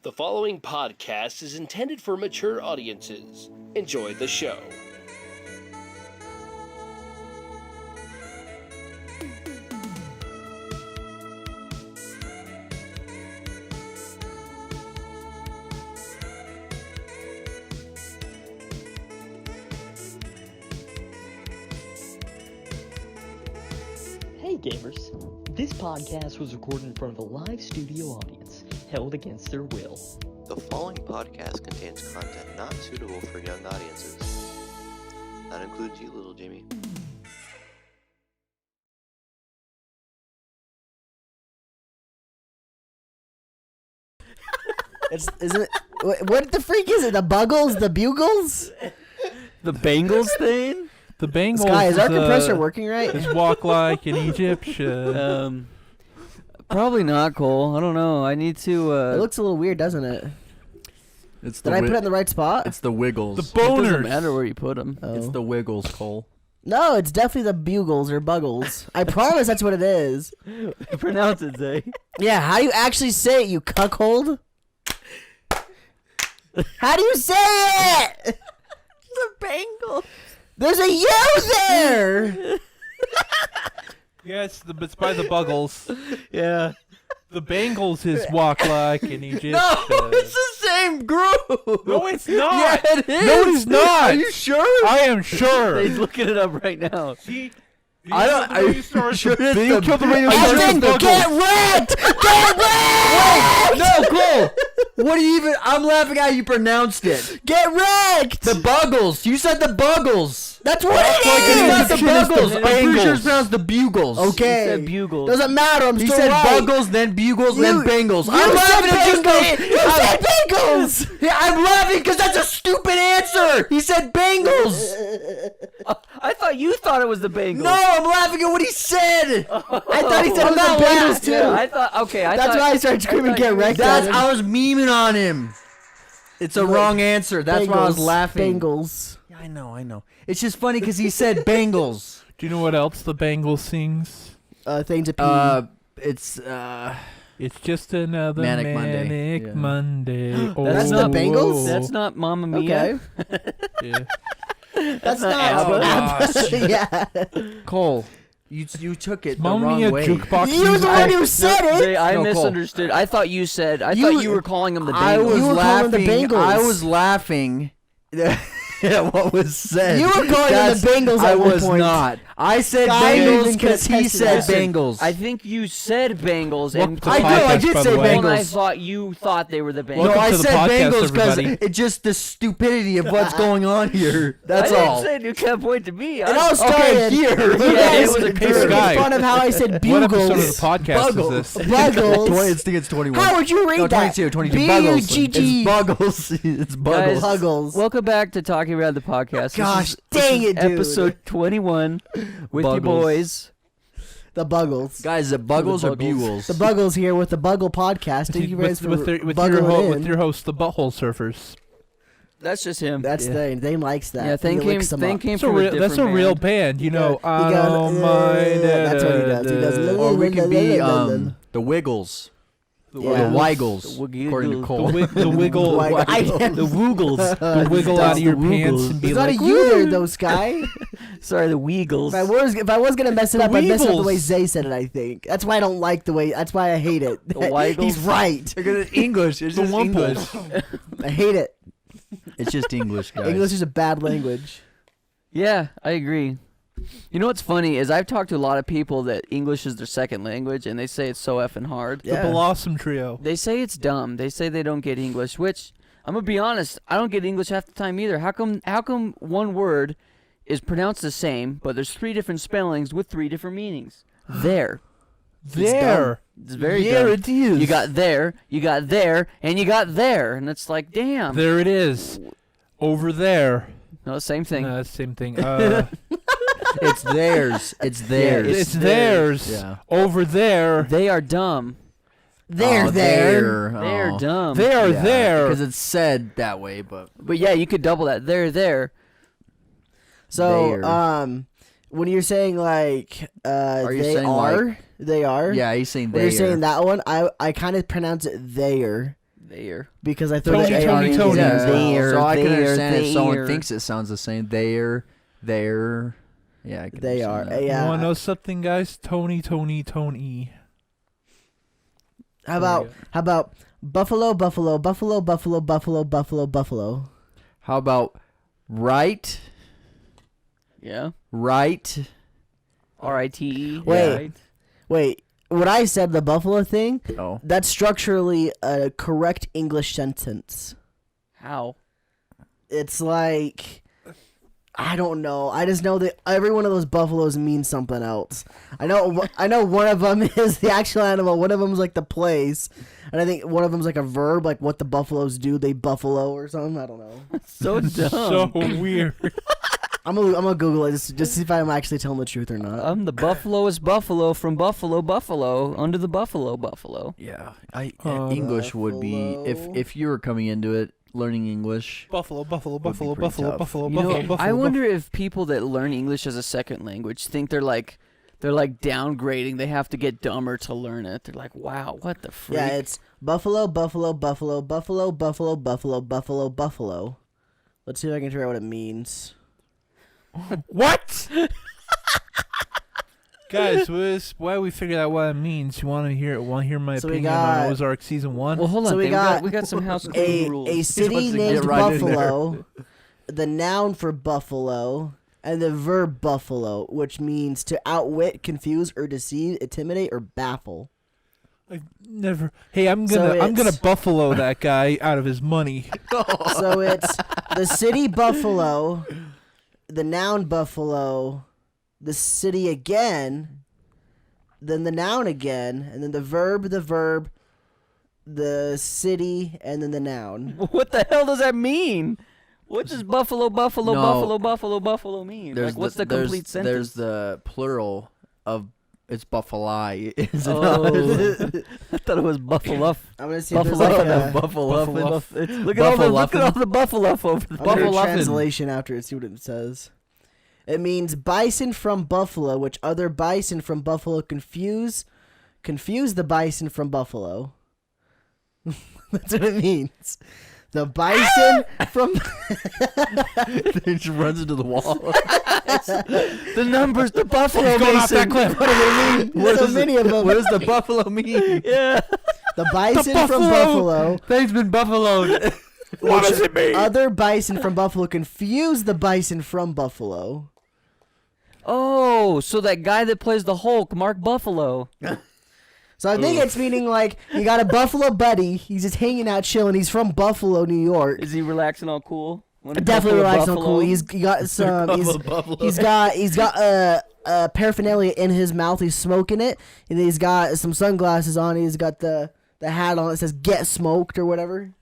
The following podcast is intended for mature audiences. Enjoy the show. Hey gamers, this podcast was recorded in front of a live studio audience, held against their will. The following podcast contains content not suitable for young audiences. That includes you, little Jimmy. Isn't it? What the freak is it? The Buggles? The Bugles? The Bengals thing? The Bengals. Sky, is our compressor working right? Is walk like an Egyptian. Probably not, Cole. I don't know. I need to. It looks a little weird, doesn't it? It's the Did I put it in the right spot? It's the Wiggles. The It doesn't boners. matter where you put them. Oh. It's the Wiggles, Cole. No, it's definitely the Bugles or Buggles. I promise that's what it is. Pronounce it, Zay. Yeah, how do you actually say it, you cuckold? How do you say it? The Bengals. There's a U there! Yes, it's by the Buggles. Yeah. The Bengals is walk like an Egyptian. No, it's the same group. No, it's not. Yeah, it is. No, it is not. Are you sure? I am sure. He's looking it up right now. See, I don't- Are you sure it's the it's you the- killed the radio Ethan, station? get wrecked! Get wrecked! No, Cole! What do you even... I'm laughing at how you pronounced it. Get wrecked! The Buggles! You said the Buggles! That's what it It's not is! the Buggles! the I'm pretty sure Bengals. it's pronounced the Bugles. Okay. He said Bugles. Doesn't matter, I'm He still said right. Buggles, then Bugles, then Bengals. You I'm said laughing at you Bengals! because... You said Bengals! Yeah, I'm laughing because that's a stupid answer! He said Bengals! I thought you thought it was the Bengals. No, I'm laughing at what he said! I thought he said it was not the Bengals laughing. too. Yeah, I thought. Okay, I That's thought. why I started screaming, get wrecked. That's... at him. I was memeing on him. It's a wrong answer. That's why I was Bengals, laughing. Bengals. Yeah, I know. It's just funny because he said Bengals. Do you know what else the Bengals sings? Thing to pee. It's It's just another Manic Monday. Yeah. Monday. That's the Bengals? That's not Mamma Mia. Okay. Yeah. That's not not ABBA. Yeah. Cole. You took it the Mamma wrong Mia way. jukebox. You were the one who said it. Zay, I No, Cole. misunderstood. I thought you said. I You- thought you were calling them the Bengals. I was You were calling them laughing. the Bengals. I was laughing. at what was said. You were calling them the Bengals I at one was point. not. I said Sky Bengals even because he contested said that. Bengals. I think you said Bengals, Welcome and to the I know, I podcast, did by say the way. and I Bengals. thought you thought they were the Bengals. No, Welcome I to the said podcast, Bengals because everybody. it's just the stupidity of what's going on here. That's I all. didn't say you can't point to me. It all started Okay, here. You Yeah, guys it was a were curve. making Sky. fun of how I said What episode of the bugles. podcast Buggles. is this? Buggles. I think it's 21. How would you read No, that? 22. Buggles. B-U-G-G. It's Buggles. It's Buggles. Guys, Buggles. Welcome back to Talking About the Podcast. Gosh, dang it, dude. Episode 21 with your Buggles. boys. The Buggles. Guys, the Buggles or The Buggles. Bugles? The Buggles here with the Buggle podcast. Thank you guys for with buggling with in. your host, the Butthole Surfers. That's just him. That's Dane likes that. Yeah, Thing He licks them up. came That's a from real, a different that's a real band. band, you know. Yeah, I he goes, don't mind. that's what he does. He does. Or we could be the Wiggles. Or Yeah. the Wiggles, The Wiggles. according to the, Cole. the wiggle, Wiggle. the woogles, the wiggle That's out of your the pants woogles. and be There's not like, a U there though, Sky. Sorry, the Weagles. If I was gonna mess it The up, I'd mess it up the way Weevils. Zay said it. I think that's why I don't like the way. That's why I hate it. Weigels? He's right. Because it's English. It's The just Wumples. English. I hate it. It's just English, guys. English is a bad language. Yeah, I agree. You know what's funny is I've talked to a lot of people that English is their second language, and they say it's so effing hard. the Blossom Trio. They say it's dumb. They say they don't get English, which I'm gonna be honest, I don't get English half the time either. How come one word is pronounced the same, but there's three different spellings with three different meanings? There. There. It's very There dumb. it is. You got there, and you got there, and it's like, damn. There it is. Over there. No, same thing. No, same thing. It's theirs. It's theirs. it's theirs. Yeah. Over there. They are dumb. They're Oh, there. They're dumb. They are there. Because it's said that way, but But yeah, you could double that. They're there. So, There. when you're saying like you they saying, are, like- they are. yeah, he's saying When they. you're saying that one, I kind of pronounce it there. There. because I threw Tony, the Tony, AR. Tony. Yeah, Yeah. So I can understand if someone there. thinks it sounds the same. There. Yeah, I can They understand are. that. Yeah. You want to know something, guys? Tony. How There about you buffalo, buffalo, buffalo, buffalo, buffalo, buffalo, buffalo? How about right? Yeah. Right. R-I-T-E. Wait. Right. Wait, what I said, the buffalo thing, Oh. that's structurally a correct English sentence. How? It's like, I don't know. I just know that every one of those buffaloes means something else. I know one of them is the actual animal. One of them is like the place, and I think one of them is like a verb, like what the buffaloes do. They buffalo or something. I don't know. So dumb. So weird. I'm gonna Google it just to see if I'm actually telling the truth or not. I'm the buffaloest buffalo from Buffalo, under the buffalo. Yeah. English would be if you were coming into it learning English. Buffalo. pretty tough. You know, I wonder if people that learn English as a second language think they're like downgrading. They have to get dumber to learn it. They're like, wow, what the freak? Yeah, it's buffalo, buffalo, buffalo, buffalo, buffalo, buffalo, buffalo, buffalo. Let's see if I can figure out what it means. What? Guys, why we figured out what it means? You want to hear my So we opinion got- on Ozark season 1? Well, hold on. So we Dave. got we got some housekeeping rules. A city wants to named get right in there. Buffalo, the noun for buffalo, and the verb buffalo, which means to outwit, confuse, or deceive, intimidate, or baffle. I've never. Hey, I'm So gonna it's- buffalo that guy out of his money. So it's the city Buffalo, the noun buffalo, the city again, then the noun again, and then the verb, the city, and then the noun. What the hell does that mean? What does buffalo mean? Like, what's the complete sentence? There's the plural of it's buffali. Is it Oh. not? I thought it was buffalo. I'm gonna see if there's Buffalo. like a Look at all the buffalo over there. I'll get a Buffalo-luffin. translation after it, see what it says. It means bison from buffalo, which other bison from buffalo confuse the bison from buffalo. That's what it means. The bison from It just runs into the wall. The numbers, the buffalo He's going off that mason. cliff. What do they mean? There's so many of them. What does the buffalo mean? Yeah. The bison buffalo. from buffalo. Thing's been buffaloed. What does it mean? Other bison from buffalo confuse the bison from buffalo. Oh, so that guy that plays the Hulk, Mark Buffalo. So I think it's meaning like you got a buffalo buddy. He's just hanging out, chilling. He's from Buffalo, New York. Is he relaxing all cool? Definitely relaxing, cool. He got some. He's got paraphernalia in his mouth. He's smoking it, and he's got some sunglasses on. He's got the hat on that says "Get Smoked" or whatever.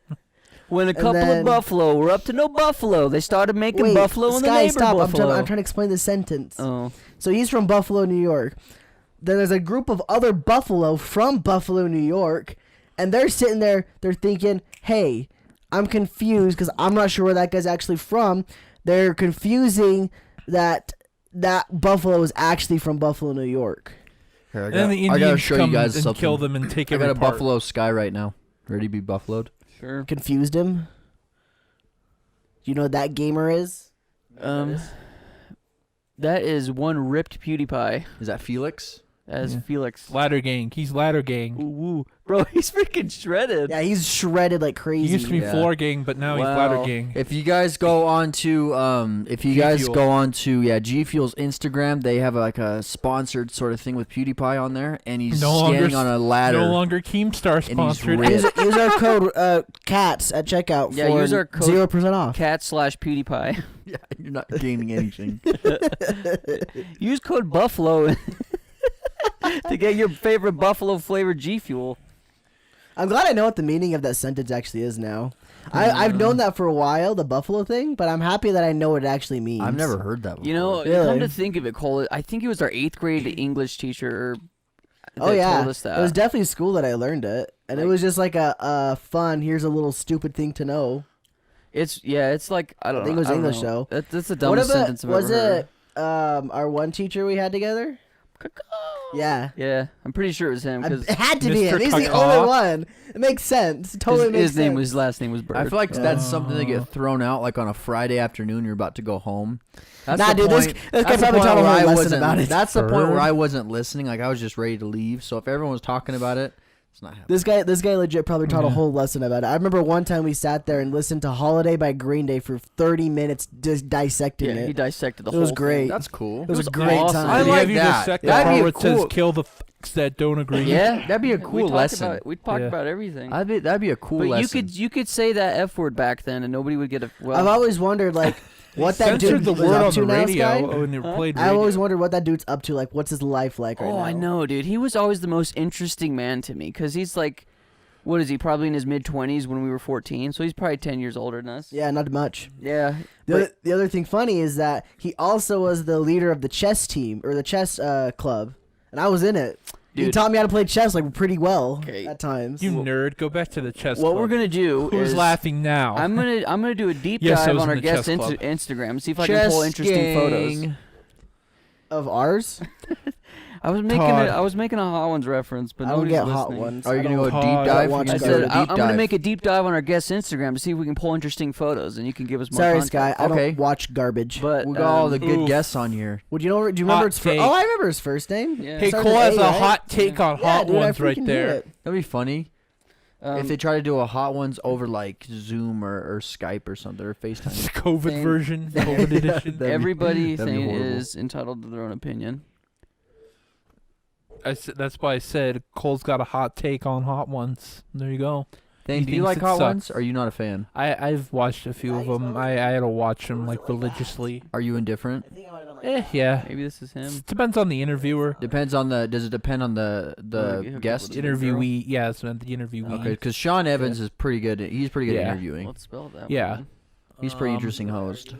When a couple then- of buffalo were up to no buffalo, they started making Wait, buffalo in the Sky, neighbor stop! buffalo. I'm trying to explain the sentence. Oh, So he's from Buffalo, New York. Then there's a group of other buffalo from Buffalo, New York, and they're sitting there. They're thinking, "Hey, I'm confused because I'm not sure where that guy's actually from." They're confusing that buffalo is actually from Buffalo, New York. Here, And then the I gotta Indians show come you guys and something. kill them and take I got every a part. buffalo sky right now. Ready to be buffaloed? sure. Confused him. Do you know what that gamer is? That is one ripped PewDiePie. Is that Felix? As Felix. Ladder gang. He's ladder gang. Ooh, woo. Bro, he's freaking shredded. Yeah, he's shredded like crazy. He used to be Yeah. floor gang, but now he's Wow. ladder gang. If you guys go on to G Fuel's Instagram, they have like a sponsored sort of thing with PewDiePie on there, and he's No longer standing on a ladder. No longer Keemstar he's sponsored. ripped. Use our code CATS at checkout Yeah, for use our code 0% off. Cat/PewDiePie. Yeah, you're not gaining anything. Use code Buffalo to get your favorite buffalo flavored G Fuel. I'm glad I know what the meaning of that sentence actually is now. I've known that for a while, the buffalo thing, but I'm happy that I know what it actually means. I've never heard that before. You know, Really? come to think of it, Cole, I think it was our 8th grade English teacher that Oh yeah, told us that. it was definitely school that I learned it, and it was just like a fun. Here's a little stupid thing to know. It's like I don't I think know. it was I don't English, know. though. That's the What dumbest about sentence I've was ever heard. it our one teacher we had together? Yeah. Yeah, I'm pretty sure it was him because It had to be him. Mr. He's the Kaka. only one. It makes sense. It totally makes his sense. last name was Bird. I feel like that's something to get thrown out like on a Friday afternoon. You're about to go home. That's Nah, the dude, point, this guy that's the probably point taught a where whole I lesson wasn't- about it. That's the point where Bird. I wasn't listening. Like I was just ready to leave. So if everyone was talking about it, it's not happening. This guy legit probably taught a whole lesson about it. I remember one time we sat there and listened to Holiday by Green Day for 30 minutes just dissecting yeah, it. he dissected the It whole was great. That's cool. It was a was great awesome. time. I Did he like have you that. dissect the That'd part be a where it says cool- kill the fucks that don't agree? Yeah, That'd be a we cool talked lesson. About it. We talked Yeah. about everything. That'd be a cool but lesson. you could say that F word back then and nobody would get a. Well, I've always wondered, like, what that Censored dude the was word up on to the now, radio Sky. when they played I always radio. wondered what that dude's up to. Like, what's his life like right now? oh, I know, dude. He was always the most interesting man to me because he's like, what is he? Probably in his mid-20s when we were 14, so he's probably 10 years older than us. Yeah, not much. Yeah. The other thing funny is that he also was the leader of the chess team or the chess club, and I was in it. He Dude. taught me how to play chess like pretty well Okay. at times. You nerd, go back to the chess What club. we're gonna do Who's is laughing now? I'm gonna do a deep Yes, I dive was on in our the guest chess club. Instagram and see if I can pull interesting photos. Of ours, I was making a Hot Ones reference, but I don't nobody's get hot listening. ones. Are you I gonna don't- go Oh, deep I dive? don't watch You I can Garbage. go said to I'm deep gonna dive. make a deep dive on our guest Instagram to see if we can pull interesting photos, and you can give us more. Sorry, content. Sky. I Okay. don't watch garbage. But We got all the good Oof. guests on here. Would you know? Do you remember Hot its first? take. Oh, I remember his first name. Yeah. Hey, Started Cole with has A, a right? hot take on Yeah, hot dude, I ones right freaking knew there. it. That'd be funny if they try to do a hot ones over like Zoom or Skype or something or FaceTime. COVID Same. version, COVID edition. That'd be- Everybody that'd be horrible. is entitled to their own opinion. That's why I said Cole's got a hot take on hot ones. There you go. Thane, He do you thinks like it hot sucks. ones? Or are you not a fan? I've watched a few of them. I had to watch them like religiously. Are you indifferent? Yeah. Maybe this is him. Depends on the interviewer. Depends on the. Does it depend on the Wanna get hooked guest? up with a girl? Interviewee. Yeah, it's the interviewee. Okay, because Sean Evans is pretty good. He's pretty good at Yeah. interviewing. Let's spell that. Yeah. one. He's a pretty interesting host.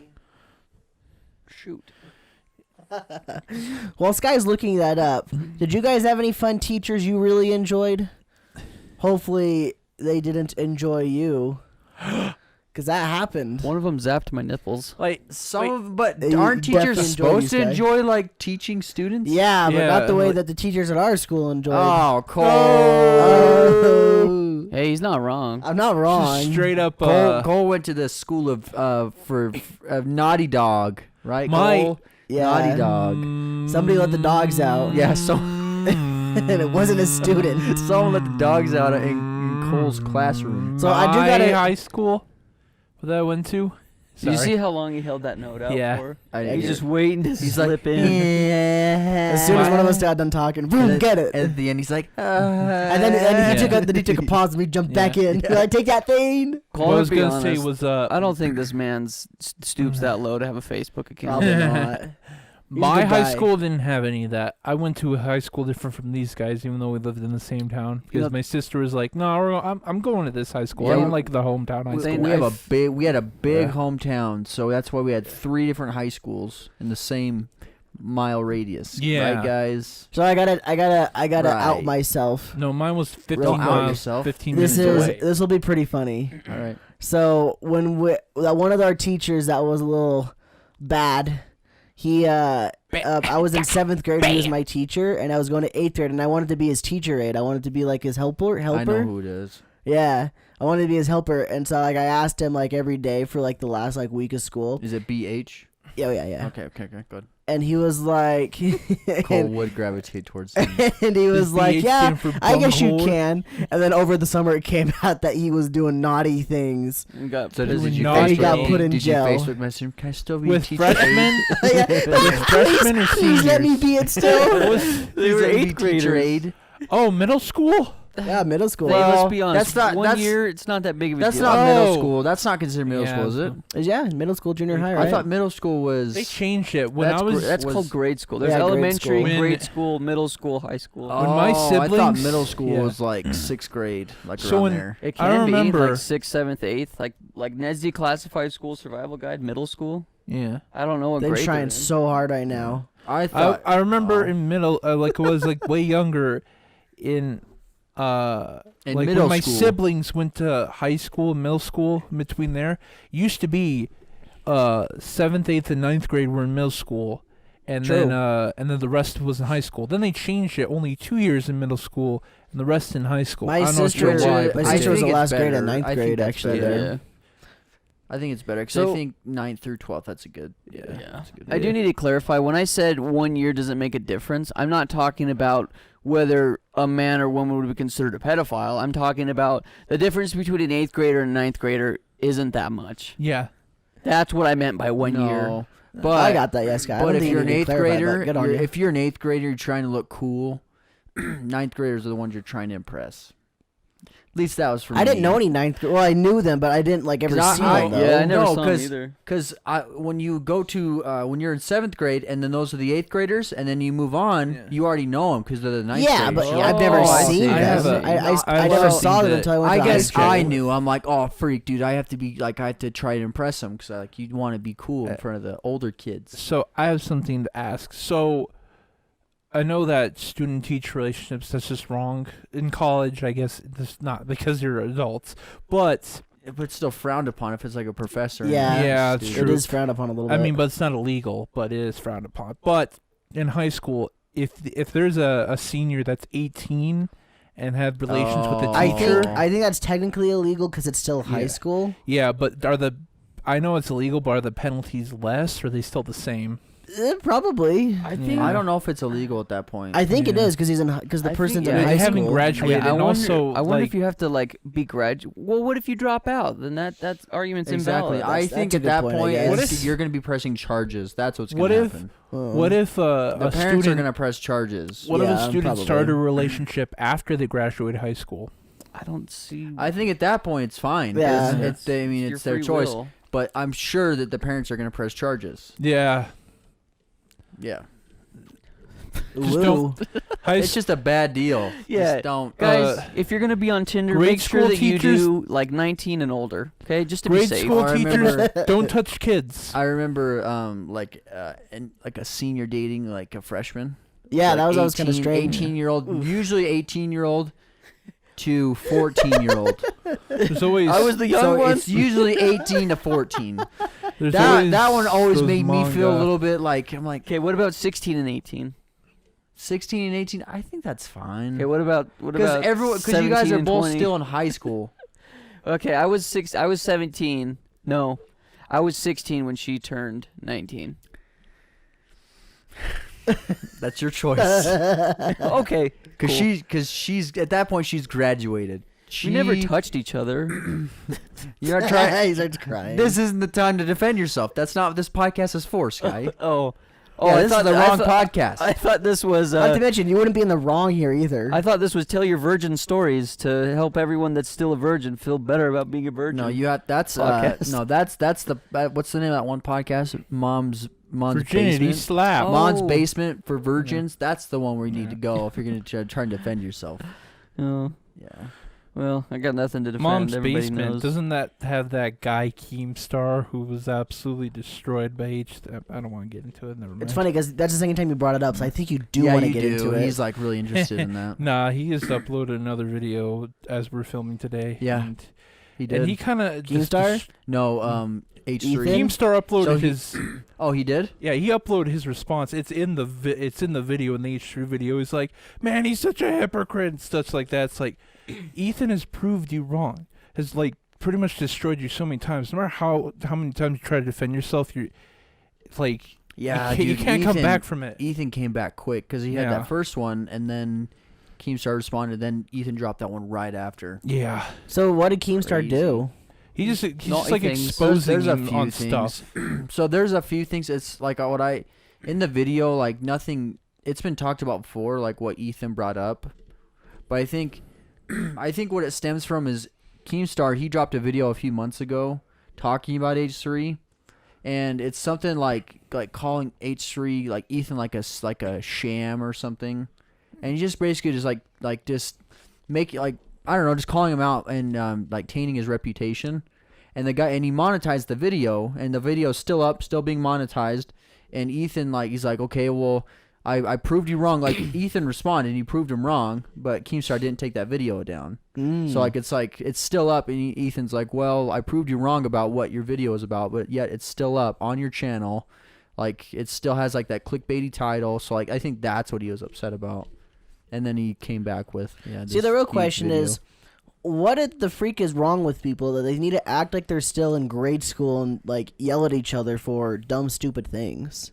Shoot. While Sky's looking that up, did you guys have any fun teachers you really enjoyed? Hopefully, they didn't enjoy you, because that happened. One of them zapped my nipples. Like But You aren't definitely teachers enjoy supposed you, to Sky. enjoy like teaching students? Yeah, but not the way like- that the teachers at our school enjoyed. Oh, Cole. Oh. Hey, he's not wrong. I'm not wrong. straight up. Cole went to the school of Naughty Dog, right? My- Cole? Yeah. Naughty Dog. Somebody let the dogs out. Yeah, so And it wasn't a student. someone let the dogs out in Cole's classroom. So I do My gotta- high school that I went to. Did you Sorry. see how long he held that note out Yeah. for? I He's didn't just get waiting to He's slip like, in. As soon as one of us got done talking, boom, And get it. And at the end, he's like, And then he Yeah. took a pause and we jumped back Yeah. in. We're like, take that thing. Cole, What I to was be gonna say honest, was I don't think this man stoops that low to have a Facebook account. Probably not. He's a my good high guy. school didn't have any of that. I went to a high school different from these guys, even though we lived in the same town. Because know- my sister was like, "No, I'm going to this high school. Yeah, I don't we- like the hometown high we, school." we have a big, we had a big Yeah. hometown, so that's why we had 3 different high schools in the same mile radius. Yeah. Right, guys. So I gotta Right. out myself. No, mine was 15 Don't out miles, yourself. 15 This minutes is away. this will be pretty funny. All right. So when one of our teachers that was a little bad, he I was in 7th grade. He was my teacher, and I was going to 8th grade, and I wanted to be his teacher aide. I wanted to be like his helper. I know who it is. Yeah, I wanted to be his helper, and so like I asked him like every day for like the last like week of school. Is it BH? Yeah. Okay, good. And he was like, Cole and, would gravitate towards him. and he was His like, BH yeah, stand for I guess you bunghole. can. And then over the summer, it came out that he was doing naughty things. And got So Doing did you naughty Facebook, He got put in did jail. you Facebook message him? Can I still be With a teacher? freshmen, Yeah, with freshmen or please let me seniors? be it still. They were 8th teacher graders. aide. Oh, middle school. Yeah, middle school. Hey, Well, let's be honest. that's not- one that's- year, it's not that big of a That's deal. not middle Oh. school. That's not considered middle Yeah, school, is it? Yeah, middle school, junior high, right? I thought middle school was. They changed it when That's I was. gr- That's was- called grade school. There's Yeah, grade elementary, school. When- grade school, middle school, high school. When my I thought siblings- middle school yeah. was like 6th grade, like So around when- there. It I can be remember- like 6th, 7th, 8th, like NESD classified school survival guide, middle school. Yeah. I don't know what They're grade trying they're in. so hard right now. I thought. I remember oh. in middle, like it was like way younger, in In like middle when my school. siblings went to high school, middle school, in between there, used to be 7th, 8th, and 9th grade were in middle school, and True. then the rest was in high school. Then they changed it, only 2 years in middle school and the rest in high school. My I don't know sister, why, my but I sister was the think it's last grade better. and ninth I think grade that's actually. better. There. Yeah. I think it's better because So- I think 9th through 12th. That's a good. Yeah. Yeah. That's a good I do need to clarify. When I said 1 year doesn't make a difference, I'm not talking about whether a man or woman would be considered a pedophile. I'm talking about the difference between an 8th grader and a ninth grader isn't that much. yeah. That's what I meant by 1 year. No, but I got that, yes, guy. I But don't if think you're you an need to 8th clarify that. grader, Good on you. if you're an 8th grader, you're trying to look cool. 9th graders are the ones you're trying to impress. At least that was for me. I didn't know any ninth. Well, I knew them, but I didn't like ever 'Cause see I- them. Though. Yeah, I never No, saw 'cause- him either. Because when you go to when you're in 7th grade, and then those are the 8th graders, and then you move on, you already know them because they're the 9th Yeah, graders. but I've never Oh, I seen see. them. I have a- I never I've saw them seen until I went I to high guess school. I knew. I'm like, oh freak, dude! I have to be like, I have to try to impress them because like you want to be cool in front of the older kids. So I have something to ask. So I know that student-teacher relationships, that's just wrong. In college, I guess it's not because you're adults. But But it's still frowned upon if it's like a professor. Yeah, Yeah, it's it true. is frowned upon a little bit. I mean, but it's not illegal, but it is frowned upon. But in high school, if there's a senior that's 18 and had relations with a Oh. teacher, I think that's technically illegal because it's still high Yeah. school. yeah, but I know it's illegal, but are the penalties less or are they still the same? Probably. I think Yeah. I don't know if it's illegal at that point. I think it Yeah. is because he's in because the I person's think- in yeah, high they school. haven't graduated, I and wonder, also I wonder like, if you have to like be grad. Well, what if you drop out? Then that argument's exactly. invalid. I That's think a at good that point, I point, guess. What it's- if- you're going to be pressing charges. That's what's What going to if- happen. what if The a parents are student going to press charges. what if Yeah, a student probably. started a relationship after they graduated high school? I don't see. I think at that point it's fine. 'cause Yeah. it's, I mean, your it's their free choice. will. But I'm sure that the parents are going to press charges. Yeah, Yeah. Just Ooh. don't- high It's just a bad deal. Yeah. Just don't. Guys, Uh, if you're gonna be on Tinder, grade make sure school that you teachers- do like 19 and older. Okay, just to be grade safe. school I teachers remember- don't touch kids. I remember and like a senior dating like a freshman. Yeah, Like that was always kind of 18 strange. 18-year-old, usually 18-year-old to 14-year-old. There's always I was the young So one. it's usually 18 to 14. there's That always that one always those made me feel a manga. little bit like I'm like Okay, what about 16 and 18? 16 and 18. I think that's fine. Okay, what about Because everyone, because you guys 17 are and both 20? still in high school. Okay, I was 17. No, I was 16 when she turned 19. That's your choice. Okay, Because cool. she's at that point she's graduated. We never touched each other. You're not trying. He starts crying. This isn't the time to defend yourself. That's not what this podcast is for, Sky. Oh, Yeah, I this thought is the I wrong thought- podcast. I thought this was. Not to mention, you wouldn't be in the wrong here either. I thought this was tell your virgin stories to help everyone that's still a virgin feel better about being a virgin. No, you have that's Podcast. no, that's the what's the name of that one podcast? Mom's virginity basement. slap. Oh. Mom's basement for virgins. That's the one where you need to go if you're gonna try and defend yourself. Oh, Yeah. well, I got nothing to defend. Mom's Everybody basement. knows. Doesn't that have that guy Keemstar who was absolutely destroyed by I don't want to get into it. Never mind. It's funny because that's the second time you brought it up, so I think you do yeah, want to you get do. into it. He's like really interested in that. Nah, he just uploaded another video as we're filming today. Yeah, and, He did. and he kind of Keemstar? no, H3. Ethan? Keemstar uploaded So he- his. Oh, he did. Yeah, he uploaded his response. It's in the video, in the H3 video. He's like, man, he's such a hypocrite and stuff like that. It's like, Ethan has proved you wrong. Has like pretty much destroyed you so many times. No matter how many times you try to defend yourself, you're it's like Yeah, you can't come back from it. Ethan came back quick because he had Yeah. that first one, and then Keemstar responded. Then Ethan dropped that one right after. Yeah, So what did Keemstar Crazy. do? he's Naughty just like things. exposing There's a him few on things. stuff. So there's a few things. It's like what I in the video, like nothing. It's been talked about before, like what Ethan brought up, but I think what it stems from is Keemstar. He dropped a video a few months ago talking about H3, and it's something like calling H3 like Ethan like a sham or something, and he just basically just make like I don't know, just calling him out and like tainting his reputation. And the guy, and he monetized the video, and the video's still up, still being monetized. And Ethan, like, he's like, okay, well, I proved you wrong. Like, Ethan responded, and he proved him wrong, but Keemstar didn't take that video down. So, like, it's still up, and Ethan's like, well, I proved you wrong about what your video is about, but yet it's still up on your channel. Like it still has like that clickbaity title. So like I think that's what he was upset about. And then he came back with See, the real huge question video. is, what the freak is wrong with people that they need to act like they're still in grade school and like yell at each other for dumb, stupid things?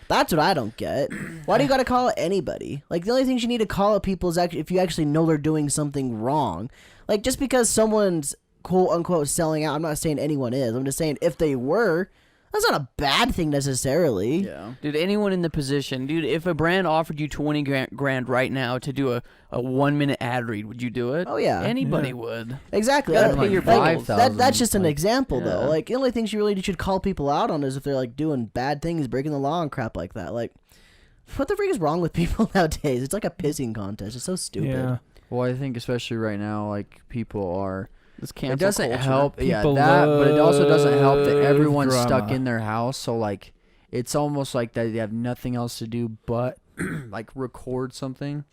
That's what I don't get. Why do you got to call it anybody? Like, the only things you need to call it people is actually if you actually know they're doing something wrong. Like, just because someone's quote unquote selling out, I'm not saying anyone is. I'm just saying if they were, that's not a bad thing necessarily. Yeah. Dude, anyone in the position, dude, if a brand offered you 20 grand right now to do a 1 minute ad read, would you do it? Oh, yeah. Anybody would. Exactly. You gotta Like, pay your like, bills. that's just an like, example, though. yeah. Like, the only things you really should call people out on is if they're, like, doing bad things, breaking the law and crap like that. Like, what the freak is wrong with people nowadays? It's like a pissing contest. It's so stupid. Yeah. Well, I think especially right now, like people are. This It cancel doesn't culture. help, yeah, People that, but it also doesn't help that love everyone's stuck drama. in their house. So like, it's almost like that they have nothing else to do but like record something.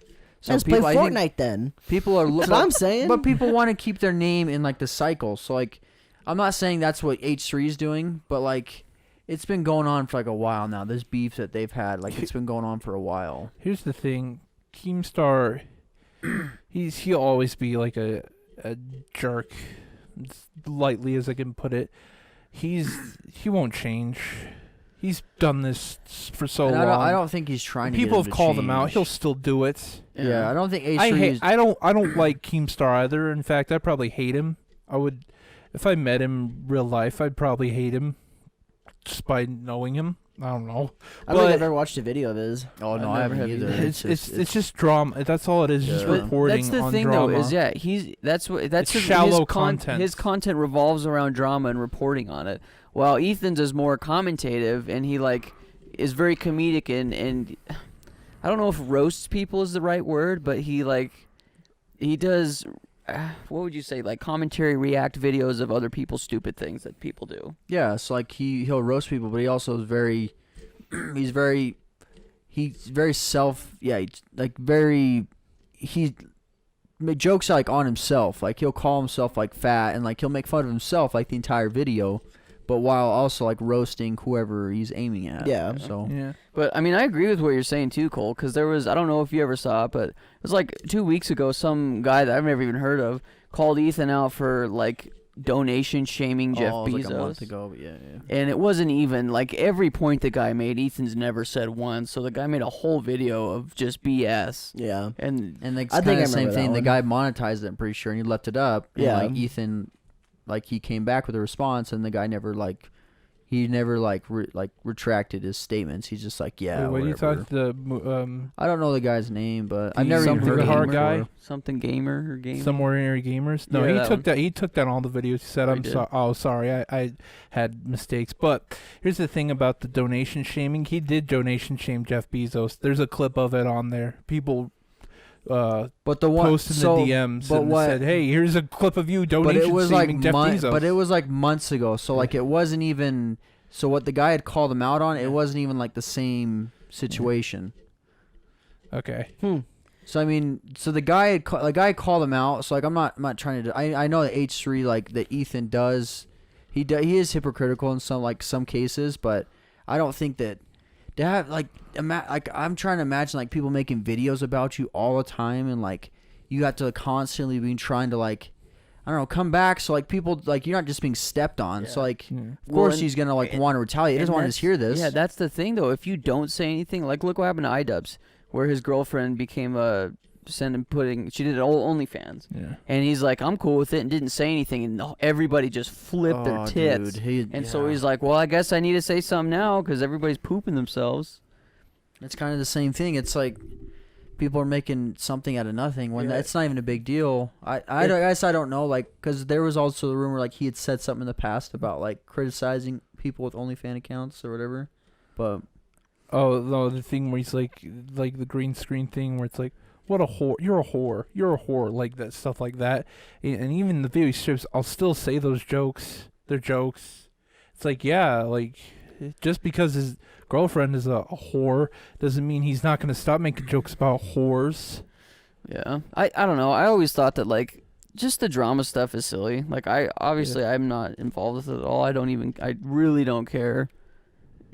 So Let's play people, I think Fortnite then. people are. That's what I'm saying. But people want to keep their name in like the cycle. So like, I'm not saying that's what H3 is doing, but like, it's been going on for like a while now. This beef that they've had, like, it's been going on for a while. Here's the thing, Keemstar, he'll always be like a jerk, as lightly as I can put it. He won't change. He's done this for so And long. I don't think he's trying to. People get him have to called him out. change. He'll still do it. Yeah, I don't think H3 I hate. is. I don't like Keemstar either. In fact, I probably hate him. I would, if I met him real life, I'd probably hate him, just by knowing him. I don't know. I don't think But I've ever watched a video of his. Oh no, I I never haven't have either. either. it's just drama. That's all it is. Just Yeah. But reporting that's the on thing, drama. though, is that's It's his, shallow content. His content revolves around drama and reporting on it, while Ethan's is more commentative and he like is very comedic and I don't know if roasts people is the right word, but he does. What would you say? Like commentary, react videos of other people's stupid things that people do. Yeah, it's like he'll roast people, but he also is very, he's very self. Yeah, he make jokes like on himself. Like he'll call himself like fat and like he'll make fun of himself like the entire video, but while also like roasting whoever he's aiming at. Yeah. So Yeah. But I mean, I agree with what you're saying too, Cole. Because there was, I don't know if you ever saw it, but it was like 2 weeks ago. Some guy that I've never even heard of called Ethan out for like donation shaming Jeff it was Bezos. like a month ago. But yeah. And it wasn't even like every point the guy made, Ethan's never said once. So the guy made a whole video of just BS. Yeah. And And like I kind think of I the same remember that thing. The one. guy monetized it, I'm pretty sure, and he left it up. And Yeah. like Ethan, like he came back with a response, and the guy never retracted his statements. He's just like, yeah, Wait, what do you whatever. talk the I don't know the guy's name, but I've The never even something heard of him hard before. guy? something gamer or game. Some Ordinary Gamers? No, Yeah, he that took one. that. He took down all the videos. He said, Oh, he "I'm did. sorry. Oh, sorry. I had mistakes." But here's the thing about the donation shaming. He did donation shame Jeff Bezos. There's a clip of it on there. People But the one posted so, in the DMs but and what- said, "Hey, here's a clip of you but donation it was like shaming Jeff Bezos." but it was like months ago. So like it wasn't even. So what the guy had called him out on, it wasn't even like the same situation. Okay. So I mean, so the guy called him out. So like I'm not trying to. I know that H3 like that Ethan does. He is hypocritical in some cases, but I don't think that to have like I'm trying to imagine like people making videos about you all the time and like you got to constantly be trying to like I don't know come back. So like people like you're not just being stepped on. So like of Well, course and- he's gonna like want to retaliate. He doesn't want us to hear this. Yeah, that's the thing though. If you don't say anything, like look what happened to iDubbbz, where his girlfriend became she did OnlyFans, Yeah. and he's like, I'm cool with it, and didn't say anything, and everybody just flipped their Oh, tits. dude, And so he's like, well, I guess I need to say something now because everybody's pooping themselves. It's kind of the same thing. It's like people are making something out of nothing when Yeah. that's not even a big deal. I guess I don't know, like, because there was also the rumor like he had said something in the past about like criticizing people with OnlyFans accounts or whatever. But Oh no, the thing where he's like the green screen thing where it's like, "What a whore! You're a whore! You're a whore!" Like that stuff like that. And even the video strips, I'll still say those jokes. They're jokes. It's like, yeah, like just because his girlfriend is a whore doesn't mean he's not gonna stop making jokes about whores. Yeah, I don't know. I always thought that like just the drama stuff is silly. Like I'm not involved with it at all. I really don't care.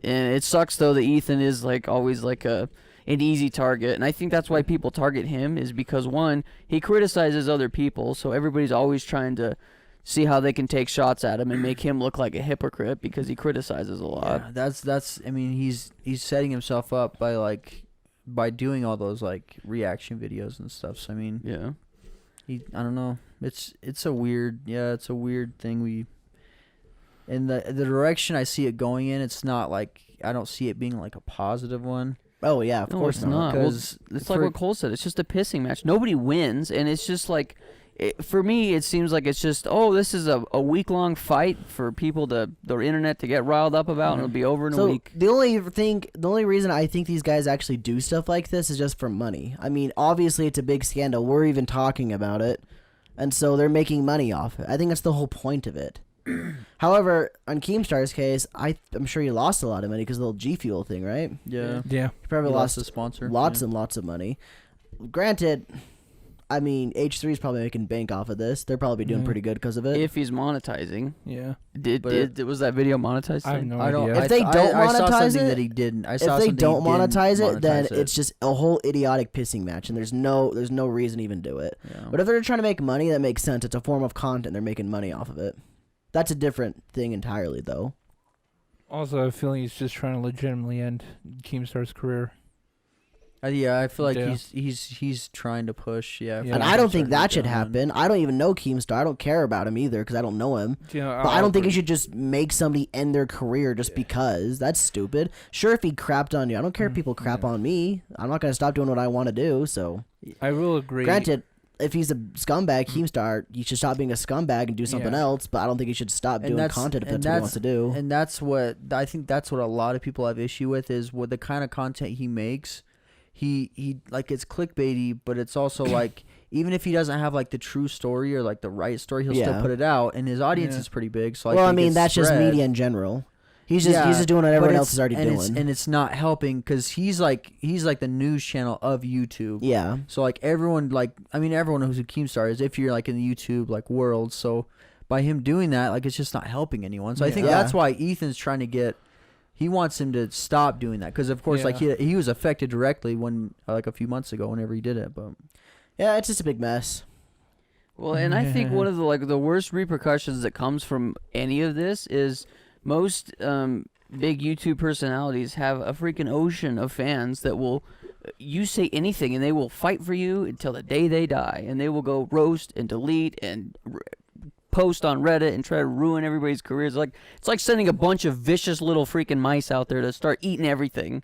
And it sucks though that Ethan is like always like an easy target, and I think that's why people target him is because one, he criticizes other people, so everybody's always trying to see how they can take shots at him and make him look like a hypocrite because he criticizes a lot. Yeah, that's. I mean, he's setting himself up by doing all those like reaction videos and stuff. So I mean, Yeah. I don't know. It's a weird thing. In the direction I see it going in, it's not like I don't see it being like a positive one. Oh yeah, of No, course it's not. Well, it's like for- what Cole said. It's just a pissing match. Nobody wins, and it's just like, for me, it seems like it's just, this is a week-long fight for people their internet to get riled up about, and it'll be over in a week. The only reason I think these guys actually do stuff like this is just for money. I mean, obviously it's a big scandal. We're even talking about it, and so they're making money off it. I think that's the whole point of it. However, on Keemstar's case, I'm sure he lost a lot of money because of the whole G Fuel thing, right? Yeah. Yeah. He probably He lost a sponsor. lots yeah. and lots of money. Granted, I mean, H3 is probably making bank off of this. They're probably doing pretty good because of it. If he's monetizing. Yeah. Was that video monetized? I have thing? no I don't. idea. If they don't I saw monetize something it- that he didn't. I if saw they something don't he didn't monetize it, then monetize it. it's just a whole idiotic pissing match, and there's no reason to even do it. Yeah. But if they're trying to make money, that makes sense. It's a form of content. They're making money off of it. That's a different thing entirely, though. Also, I have a feeling he's just trying to legitimately end Keemstar's career. Yeah, I feel like Yeah. he's trying to push. Yeah. Yeah. And I don't think that should happen. I don't even know Keemstar. I don't care about him either because I don't know him. Yeah, But I don't think you should just make somebody end their career just because. That's stupid. Sure, if he crapped on you, I don't care if people crap on me. I'm not going to stop doing what I want to do. So, I will agree. granted, if he's a scumbag, Keemstar, you should stop being a scumbag and do something Yeah. else. But I don't think he should stop doing content if that's what he wants to do. And that's what I think. That's what a lot of people have issue with is what the kind of content he makes. He like it's clickbaity, but it's also like even if he doesn't have like the true story or like the right story, he'll still Yeah. put it out, and his audience Yeah. is pretty big. So Well, I think mean, it's that's just spread. media in general. He's just doing what but everyone it's- else is already and doing. and it's not helping because he's like the news channel of YouTube. Yeah. So like everyone everyone knows who Keemstar is if you're like in the YouTube like world. So by him doing that, like it's just not helping anyone. So I think Yeah. that's why Ethan's trying to get. He wants him to stop doing that because of course like he was affected directly when like a few months ago whenever he did it. But Yeah, it's just a big mess. Well, and I think one of the worst repercussions that comes from any of this is most big YouTube personalities have a freaking ocean of fans that will you say anything and they will fight for you until the day they die, and they will go roast and delete and post on Reddit and try to ruin everybody's careers. It's like sending a bunch of vicious little freaking mice out there to start eating everything.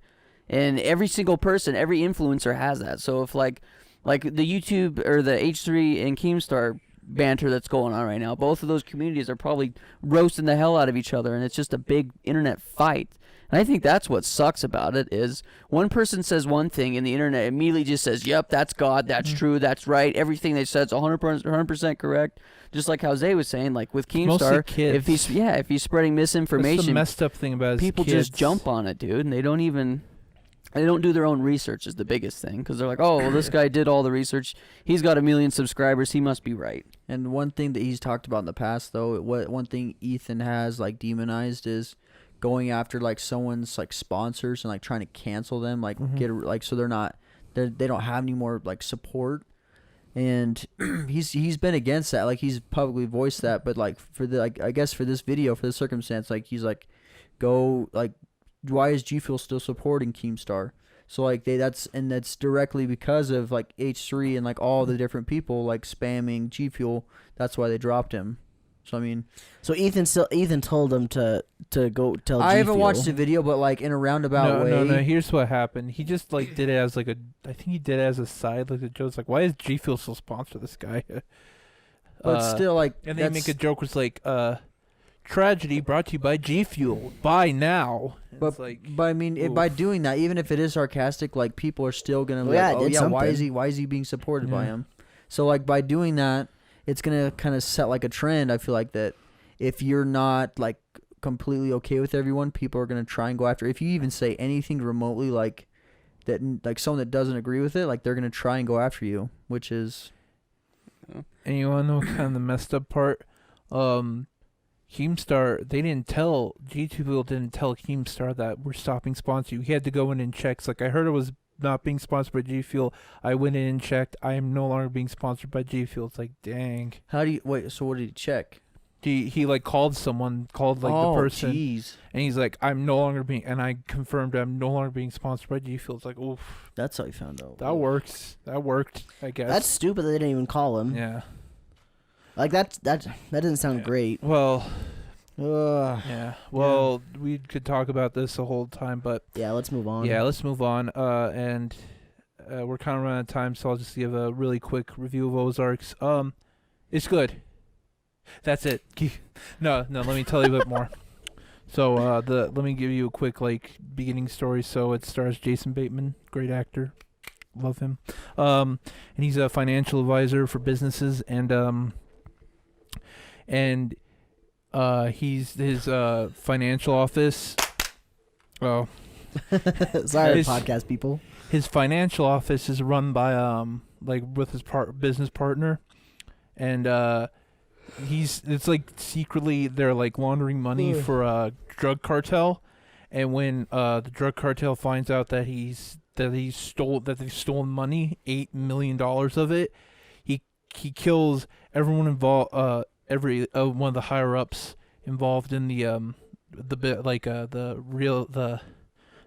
And every single person, every influencer has that. So if like the YouTube or the H3 and Keemstar banter that's going on right now, both of those communities are probably roasting the hell out of each other, and it's just a big internet fight. And I think that's what sucks about it is one person says one thing and the internet immediately just says, yep, that's God, that's true, that's right. Everything they said is 100% correct. Just like how Zay was saying, like with mostly Keemstar, kids. if he's spreading That's misinformation, the messed up thing about it is people kids. just jump on it, dude, and they don't do their own research is the biggest thing because they're like, oh, well, this guy did all the research. He's got 1 million subscribers. He must be right. and one thing that he's talked about in the past though, one thing Ethan has like demonized is going after like someone's like sponsors and like trying to cancel them, like get like so they don't have any more like support. And he's been against that, like he's publicly voiced that, but like for the like I guess for this video, for the circumstance, like he's like, go like, why is G Fuel still supporting Keemstar? So like that's directly because of like H3 and like all the different people like spamming G Fuel. That's why they dropped him. So I mean, So Ethan told him to go tell. I haven't G watched the Fuel. video, but like in a roundabout way. No. Here's what happened. He just like did it as like I think he did it as a side. Like the joke's like, why is G Fuel still sponsor this guy? But still, like, and they make a joke was like, tragedy brought to you by G Fuel. Buy now. But I mean, by doing that, even if it is sarcastic, like people are still gonna be Yeah, like, it oh did yeah, why something. is he being supported by Yeah. him? So like by doing that, it's gonna kind of set like a trend. I feel like that if you're not like completely okay with everyone, people are gonna try and go after. If you even say anything remotely like that, like someone that doesn't agree with it, like they're gonna try and go after you, which is And you want to know kind of the messed up part? Keemstar, they didn't tell, G2 didn't tell Keemstar that we're stopping sponsoring. He had to go in and check. It's like, I heard it was not being sponsored by G Fuel. I went in and checked. I am no longer being sponsored by G Fuel. It's like, dang. How do you wait? So what did he check? He like called someone, called like the person, jeez. and he's like, I'm no longer being, and I confirmed I'm no longer being sponsored by G Fuel. It's like, oof. That's how he found out. That works. That worked, I guess. That's stupid. They didn't even call him. Yeah. Like that doesn't sound great. Well. Ugh. Yeah. Well, we could talk about this the whole time, but Yeah, let's move on. yeah, let's move on. And we're kind of running out of time, so I'll just give a really quick review of Ozarks. It's good. That's it. No. Let me tell you a bit more. So let me give you a quick like beginning story. So it stars Jason Bateman, great actor, love him. And he's a financial advisor for businesses, and he's his financial office. Oh, sorry, podcast people. His financial office is run by like with his business partner, and it's like secretly they're like laundering money for a drug cartel, and when the drug cartel finds out that they've stolen money, $8 million of it, he kills everyone involved, every one of the higher ups involved in the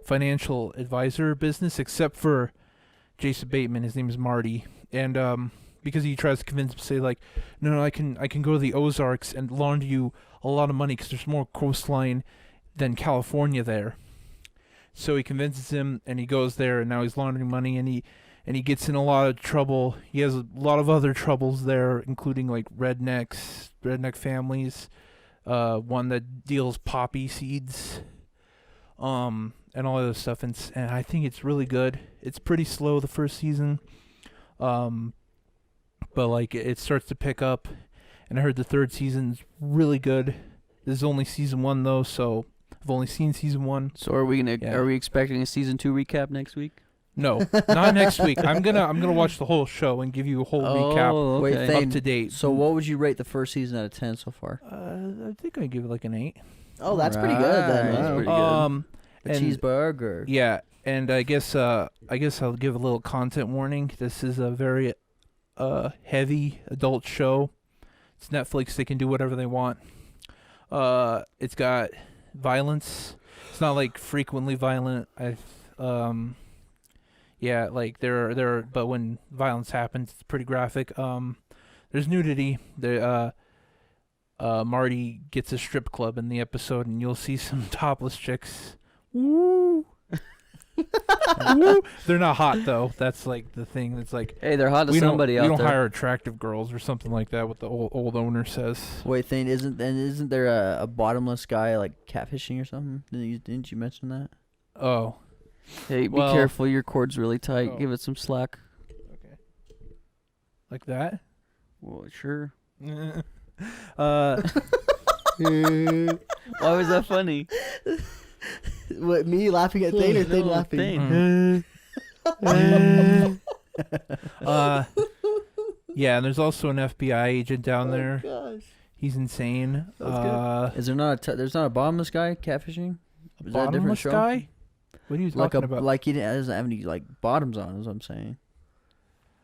financial advisor business, except for Jason Bateman. His name is Marty, and because he tries to convince him, say like, no, I can go to the Ozarks and launder you a lot of money because there's more coastline than California there. So he convinces him, and he goes there, and now he's laundering money, and he gets in a lot of trouble. He has a lot of other troubles there, including like redneck families, one that deals poppy seeds, and all other stuff. And I think it's really good. It's pretty slow the first season, but like it starts to pick up, and I heard the third season's really good. This is only season 1 though, so I've only seen season 1. So are we expecting a season 2 recap next week? No, not next week. I'm gonna watch the whole show and give you a whole recap, okay. Wait, Thane, up to date. So what would you rate the first season out of 10 so far? I think I give it like an 8. Oh, that's pretty good then. That's Wow. pretty good. A cheeseburger. Yeah, and I guess I'll give a little content warning. This is a very heavy adult show. It's Netflix. They can do whatever they want. It's got violence. It's not like frequently violent. Yeah, like there are, but when violence happens, it's pretty graphic. There's nudity. Marty gets a strip club in the episode, and you'll see some topless chicks. Woo! Woo! They're not hot though. That's like the thing. That's like, Hey, they're hot to somebody out there. there. We don't hire attractive girls or something like that. What the old owner says. Wait, Thane, isn't there a bottomless guy like catfishing or something? Didn't you mention that? Oh. Hey, be Well- careful. Your cord's really tight. Oh. Give it some slack. Okay. Like that. Well, sure. uh. Why was that funny? What, me laughing at Thane or Thane No, laughing? Thane. Yeah, and there's also an FBI agent down there. Gosh. He's insane. Is there not there's not a bottomless guy catfishing? Is that a different Bottomless show? guy? What are you Like talking about? like he doesn't have any like bottoms on, is what I'm saying.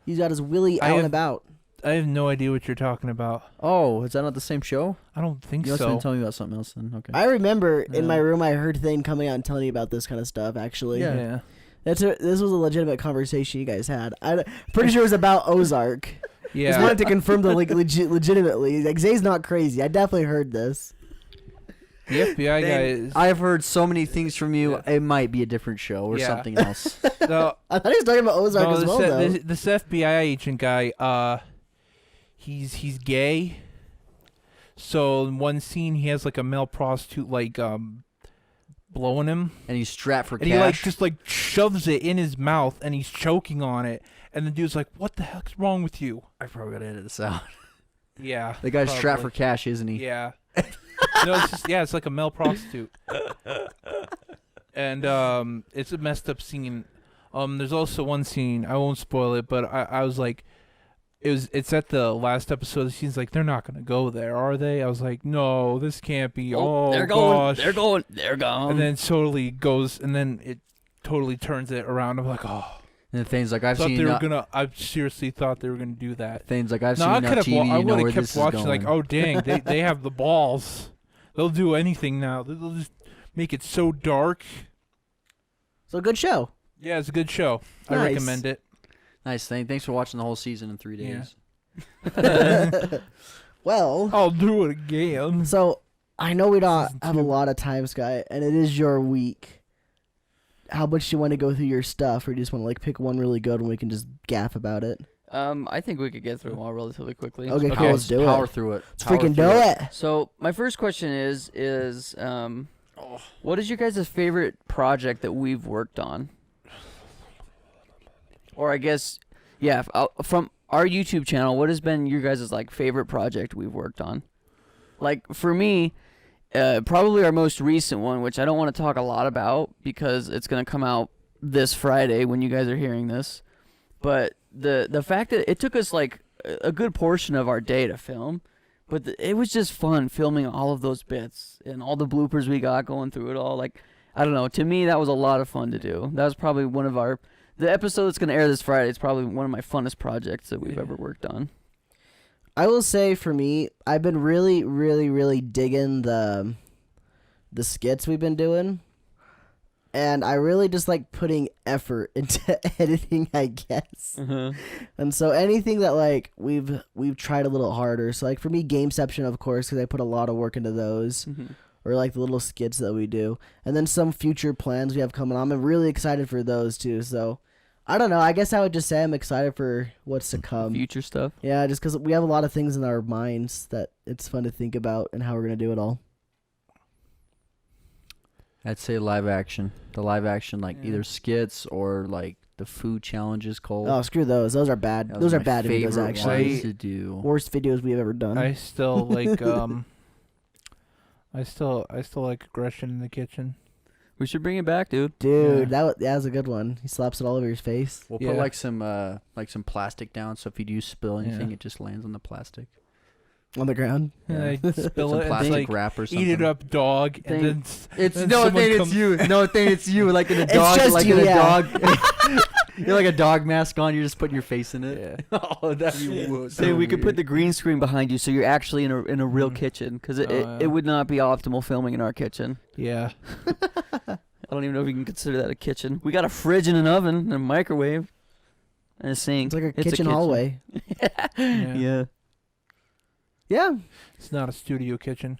He's got his willy I out and have- about. I have no idea what you're talking about. Oh, is that not the same show? I don't think You must have so. been telling me about something else then. Okay. I remember in Yeah. my room I heard Thane coming out and telling me about this kind of stuff. Actually, Yeah. this was a legitimate conversation you guys had. I'm pretty sure it was about Ozark. Just Yeah. wanted to confirm the legitimately. Like Zay's not crazy. I definitely heard this. The FBI guy is. I've heard so many things from you. Yeah. It might be a different show or Yeah. something else. No, I thought he was talking about Ozark as well, though. this FBI agent guy, he's gay. So in one scene, he has like a male prostitute like blowing him, And he's strapped for and cash. he like just like shoves it in his mouth, and he's choking on it. And the dude's like, "What the heck's wrong with you?" I probably gotta edit this out. Yeah, The guy's strapped for probably. cash, isn't he? Yeah. No, it's just, it's like a male prostitute. And it's a messed up scene. There's also one scene, I won't spoil it, but I was like, it's at the last episode. He's like, they're not gonna go there, are they? I was like, no, this can't be. Oh, they're going. gosh. They're gone. And then totally goes, and then it totally turns it around. I'm like, oh. And Thane's like, I've thought seen. they were gonna. I seriously thought they were gonna do that. Thane's like, I've No, seen I enough TV. I You know would where have kept this watching. is Like, going. oh dang, they have the balls. They'll do anything now. They'll just make it so dark. So good show. Yeah, it's a good show. I Nice. recommend it. Nice, Thane. Thanks for watching the whole season in 3 days. Well, I'll do it again. so I know we don't Season have a 2. lot of time, Sky, and it is your week. How much do you want to go through your stuff, or do you just want to like pick one really good and we can just gaff about it? I think we could get through them all relatively quickly. Okay, Okay. cool. Let's do Power it. through it. Let's Power freaking through do it. So my first question is what is your guys' favorite project that we've worked on? Or I guess, yeah, from our YouTube channel, what has been your guys' like favorite project we've worked on? Like for me, probably our most recent one, which I don't want to talk a lot about because it's gonna come out this Friday when you guys are hearing this. But the fact that it took us like a good portion of our day to film, but it was just fun filming all of those bits and all the bloopers we got going through it all. Like, I don't know. To me, that was a lot of fun to do. That was probably one of the episode that's going to air this Friday. It's probably one of my funnest projects that we've ever worked on. I will say for me, I've been really, really, really digging the skits we've been doing. And I really just like putting effort into editing, I guess. And so anything that like we've tried a little harder. So like for me, Gameception, of course, because I put a lot of work into those, or like the little skits that we do, and then some future plans we have coming on. I'm really excited for those too. So I don't know. I guess I would just say I'm excited for what's to come. Future stuff. Yeah, just because we have a lot of things in our minds that it's fun to think about and how we're gonna do it all. I'd say live action. The live action, like either skits or like the food challenges, Cole. Oh, screw those. Those are bad. That was Those are my bad videos, favorite actually. ones to do. Worst videos we've ever done. I still like I still like aggression in the kitchen. We should bring it back, dude. Dude, that was a good one. He slaps it all over his face. We'll Yeah. put like some plastic down, so if you do spill anything, it just lands on the plastic. On the ground. And I spill Some it and plastic like wrap or something. eat it up, dog, and then It's then no someone thing. It's comes- you. No thing. It's you. Like in a It's dog. just Like you, in a yeah. dog. You're like a dog mask on. You're just putting your face in it. Yeah. Oh, that'd be Say we could put the green screen behind you so you're actually in a real kitchen because it would not be optimal filming in our kitchen. Yeah. I don't even know if you can consider that a kitchen. We got a fridge and an oven and a microwave and a sink. It's like a kitchen hallway. Yeah. Yeah. It's not a studio kitchen.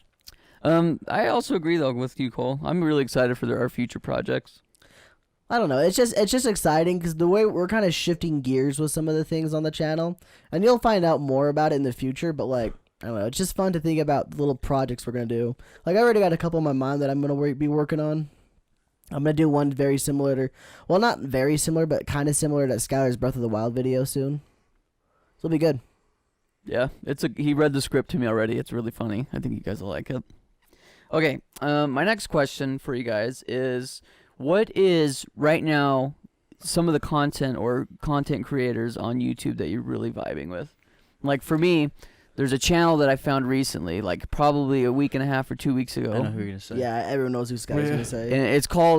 I also agree though with you, Cole. I'm really excited for our future projects. I don't know. It's just exciting because the way we're kind of shifting gears with some of the things on the channel, and you'll find out more about it in the future. But like, I don't know. It's just fun to think about the little projects we're gonna do. Like I already got a couple in my mind that I'm gonna be working on. I'm gonna do one very similar to, well, not very similar, but kind of similar to Skylar's Breath of the Wild video soon. So it'll be good. Yeah, he read the script to me already. It's really funny. I think you guys will like it. Okay, my next question for you guys is, what is right now some of the content or content creators on YouTube that you're really vibing with? Like for me, there's a channel that I found recently, like probably a week and a half or 2 weeks ago. I know who you're gonna say. Yeah, everyone knows who Sky's gonna say. And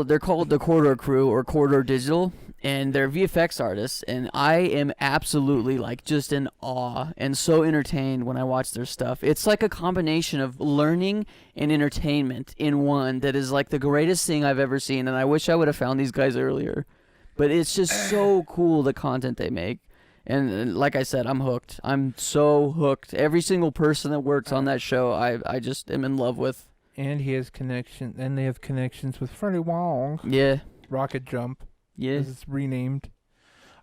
they're called the Corridor Crew or Corridor Digital, and they're VFX artists, and I am absolutely like just in awe and so entertained when I watch their stuff. It's like a combination of learning and entertainment in one that is like the greatest thing I've ever seen, and I wish I would have found these guys earlier. But it's just so cool, the content they make. And like I said, I'm hooked. I'm so hooked. Every single person that works on that show, I just am in love with. And he has connection, and they have connections with Freddie Wong. Yeah. Rocket Jump. Yeah. As it's renamed.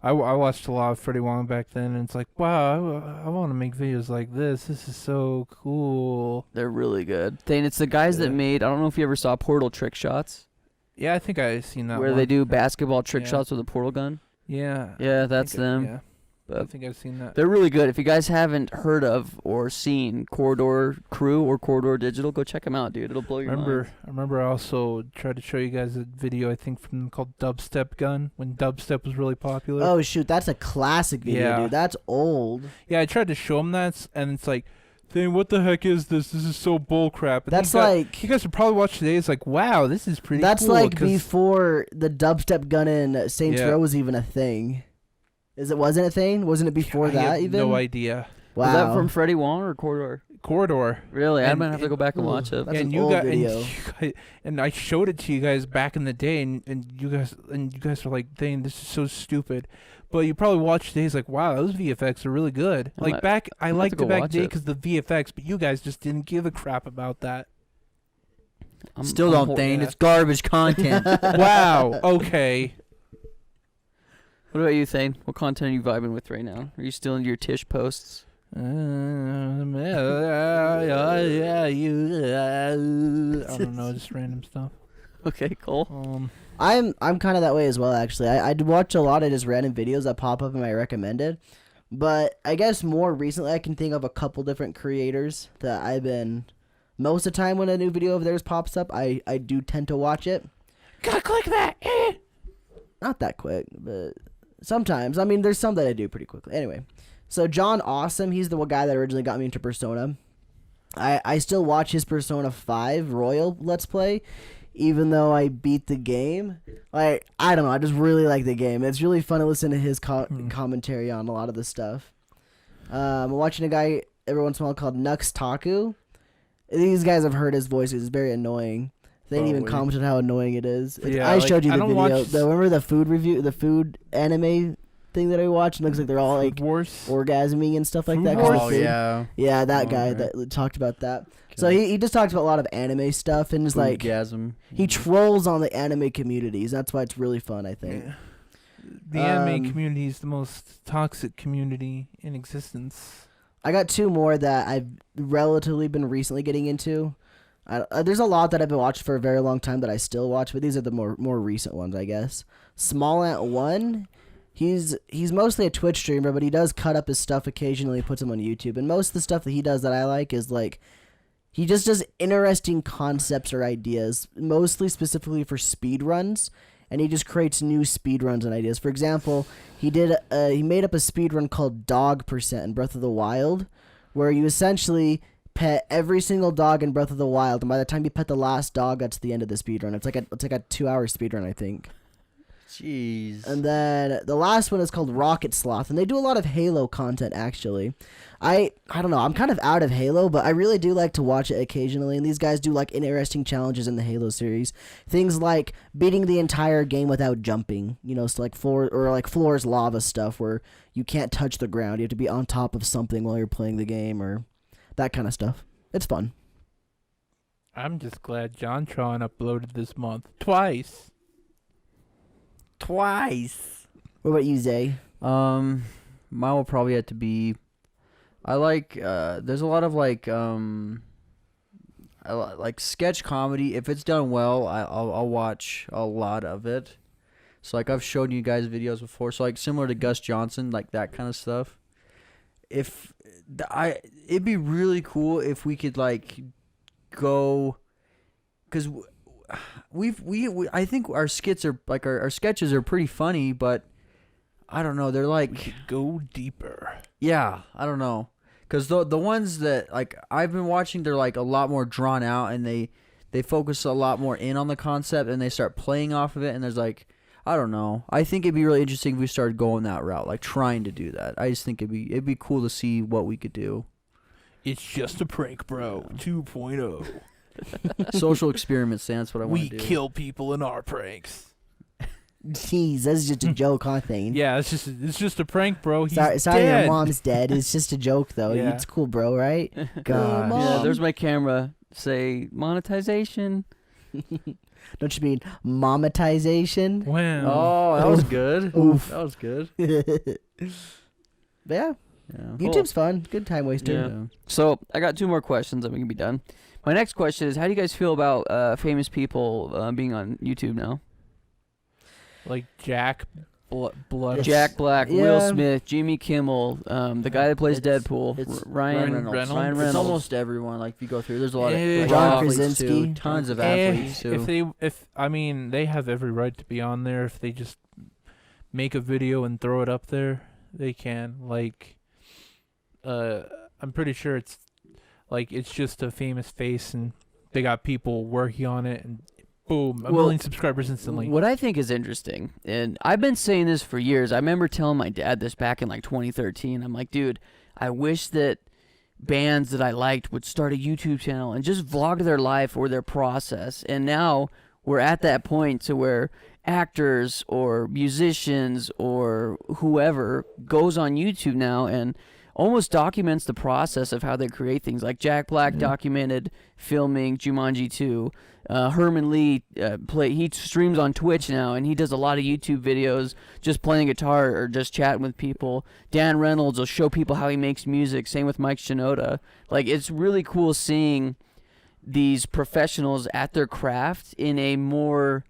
I watched a lot of Freddie Wong back then, and it's like, wow, I want to make videos like this. This is so cool. They're really good. Thane, it's the guys that made, I don't know if you ever saw Portal Trick Shots. Yeah, I think I've seen that where one. they do basketball trick Yeah. shots with a portal gun. Yeah. Yeah, that's them. Yeah. I think I've seen that. They're really good. If you guys haven't heard of or seen Corridor Crew or Corridor Digital, go check them out, dude. It'll blow your mind. I remember I also tried to show you guys a video, I think, from them called Dubstep Gun, when dubstep was really popular. Oh shoot, that's a classic video, Yeah. dude. That's old. Yeah, I tried to show them that, and it's like, "Dang, what the heck is this? This is so bullcrap." That's like you guys would probably watch today. It's like, wow, this is pretty. that's cool, like 'cause- before the dubstep gun in Saints Yeah. Row was even a thing. Wasn't it a thing? Wasn't it before I that have even? no idea. Wow. Was that from Freddie Wong or Corridor? Corridor. Really? I And- might have to go back and watch it. That's and an you old got video. and I showed it to you guys back in the day, and you guys were like, "Dang, this is so stupid." But you probably watch today, it's like, "Wow, those VFX are really good." I Like might- back, I have liked to it go back watch then it. because the VFX, but you guys just didn't give a crap about that. Still I'm don't hor- think yeah. it's garbage content. Wow. Okay. What about you, Thane? What content are you vibing with right now? Are you still in your Tish posts? I don't know, just random stuff. Okay, cool. I'm kind of that way as well, actually. I do watch a lot of just random videos that pop up in my recommended, but I guess more recently I can think of a couple different creators that I've been. Most of the time when a new video of theirs pops up, I do tend to watch it. Gotta click that. Not that quick, but sometimes. I mean, there's some that I do pretty quickly. Anyway, so John Awesome, he's the guy that originally got me into Persona. I still watch his Persona 5 Royal Let's Play, even though I beat the game. Like, I don't know, I just really like the game. It's really fun to listen to his commentary on a lot of the stuff. I'm watching a guy every once in a while called Nux Taku. These guys have heard his voice. It's very annoying. They didn't even Probably. comment on how annoying it is. Yeah, I like, showed you I the don't video. watch- Remember the food review, the food anime thing that I watched? It looks like they're all like Wars. orgasming and stuff like Food that. 'cause Wars? of Oh food. yeah. Yeah, that guy Okay. that talked about that. So he just talks about a lot of anime stuff and is like Foodgasm. he trolls on the anime communities. That's why it's really fun, I think. Yeah. The anime Um, community is the most toxic community in existence. I got two more that I've relatively been recently getting into. There's a lot that I've been watching for a very long time that I still watch, but these are the more recent ones, I guess. Small Ant 1, he's mostly a Twitch streamer, but he does cut up his stuff occasionally, puts them on YouTube. And most of the stuff that he does that I like is like he just does interesting concepts or ideas, mostly specifically for speed runs, and he just creates new speed runs and ideas. For example, he made up a speed run called Dog Percent in Breath of the Wild, where you essentially pet every single dog in Breath of the Wild, and by the time you pet the last dog, that's the end of the speed run. It's like a 2-hour speed run, I think. Jeez. And then the last one is called Rocket Sloth, and they do a lot of Halo content, actually. I don't know, I'm kind of out of Halo, but I really do like to watch it occasionally, and these guys do like interesting challenges in the Halo series. Things like beating the entire game without jumping, so like Floor's lava stuff where you can't touch the ground, you have to be on top of something while you're playing the game, or that kind of stuff. It's fun. I'm just glad JonTron uploaded this month twice. What about you, Zay? Mine will probably have to be. I like. There's a lot of like. Like sketch comedy. If it's done well, I'll watch a lot of it. So like I've shown you guys videos before. So like similar to Gus Johnson, like that kind of stuff. It'd be really cool if we could like go, because I think our skits are like our sketches are pretty funny, but I don't know, they're like Go deeper. yeah, I don't know, because the ones that like I've been watching, they're like a lot more drawn out, and they focus a lot more in on the concept, and they start playing off of it, and there's like, I don't know, I think it'd be really interesting if we started going that route, like trying to do that. I just think it'd be cool to see what we could do. It's just a prank, bro. 2.0. Social experiments, that's what I want We to do. kill people in our pranks. Jeez, that's just a joke, huh, Thane? Yeah, it's just a prank, bro. He's Sorry dead. your mom's dead. It's just a joke, though. Yeah. It's cool, bro, right? Gosh. Mom. Yeah, there's my camera. Say monetization. Don't you mean monetization? Wow. Oh, that was good. Oof. That was good. But yeah, Yeah. YouTube's fun. Good time waster. Yeah. So I got two more questions, and we can be done. My next question is, how do you guys feel about famous people being on YouTube now? Like Jack Blood. Jack Black, Yeah. Will Smith, Jimmy Kimmel, the guy that plays Deadpool, Ryan Reynolds. Reynolds. It's almost everyone. Like if you go through, there's a lot of Eh, John athletes too, Krasinski. tons of athletes too. They have every right to be on there. If they just make a video and throw it up there, they can. Like, I'm pretty sure it's just a famous face, and they got people working on it, and boom, a million subscribers instantly. What I think is interesting, and I've been saying this for years. I remember telling my dad this back in like 2013. I'm like, dude, I wish that bands that I liked would start a YouTube channel and just vlog their life or their process. And now we're at that point to where actors or musicians or whoever goes on YouTube now and almost documents the process of how they create things. Like Jack Black documented filming Jumanji 2. Herman Lee he streams on Twitch now, and he does a lot of YouTube videos just playing guitar or just chatting with people. Dan Reynolds will show people how he makes music. Same with Mike Shinoda. Like, it's really cool seeing these professionals at their craft in a more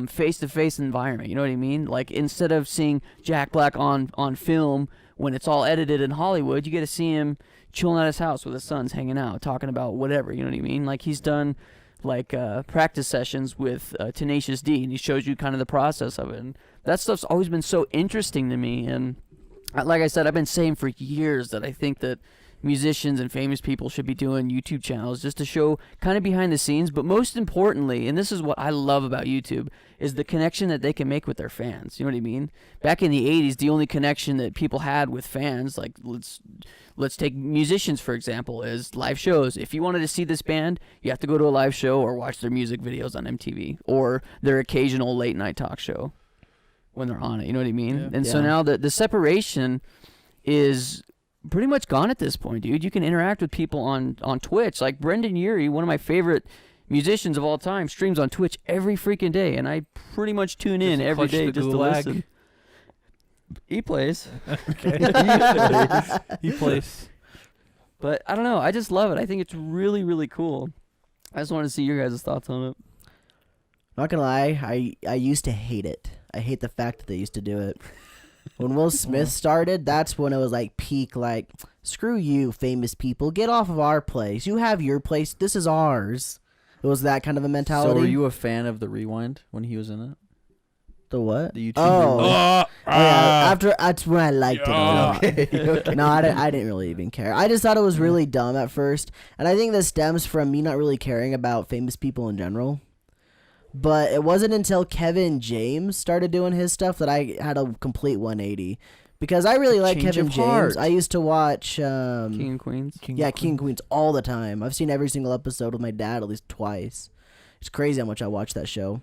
face-to-face environment. You know what I mean? Like, instead of seeing Jack Black on film when it's all edited in Hollywood, you get to see him chilling at his house with his sons, hanging out, talking about whatever. You know what I mean? Like, he's done like practice sessions with Tenacious D, and he shows you kind of the process of it. And that stuff's always been so interesting to me. And like I said, I've been saying for years that I think that musicians and famous people should be doing YouTube channels just to show kind of behind the scenes. But most importantly, and this is what I love about YouTube, is the connection that they can make with their fans. You know what I mean? Back in the 80s, the only connection that people had with fans, like let's take musicians, for example, is live shows. If you wanted to see this band, you have to go to a live show or watch their music videos on MTV or their occasional late night talk show when they're on it. You know what I mean? Yeah. And so now the separation is pretty much gone at this point, dude. You can interact with people on Twitch. Like Brendan Urie, one of my favorite musicians of all time, streams on Twitch every freaking day, and I pretty much tune in every day just to listen. He plays. Okay. He plays. But I don't know. I just love it. I think it's really, really cool. I just want to see your guys' thoughts on it. Not gonna lie, I used to hate it. I hate the fact that they used to do it. When Will Smith started, that's when it was like peak, like, screw you, famous people. Get off of our place. You have your place. This is ours. It was that kind of a mentality. So were you a fan of the Rewind when he was in it? The what? The YouTube Oh, Rewind? that's when I liked it a lot. Okay. No, I didn't really even care. I just thought it was really dumb at first. And I think this stems from me not really caring about famous people in general. But it wasn't until Kevin James started doing his stuff that I had a complete 180. Because I really like Change Kevin of James. heart. I used to watch King and Queens. King and Queens all the time. I've seen every single episode with my dad at least twice. It's crazy how much I watch that show.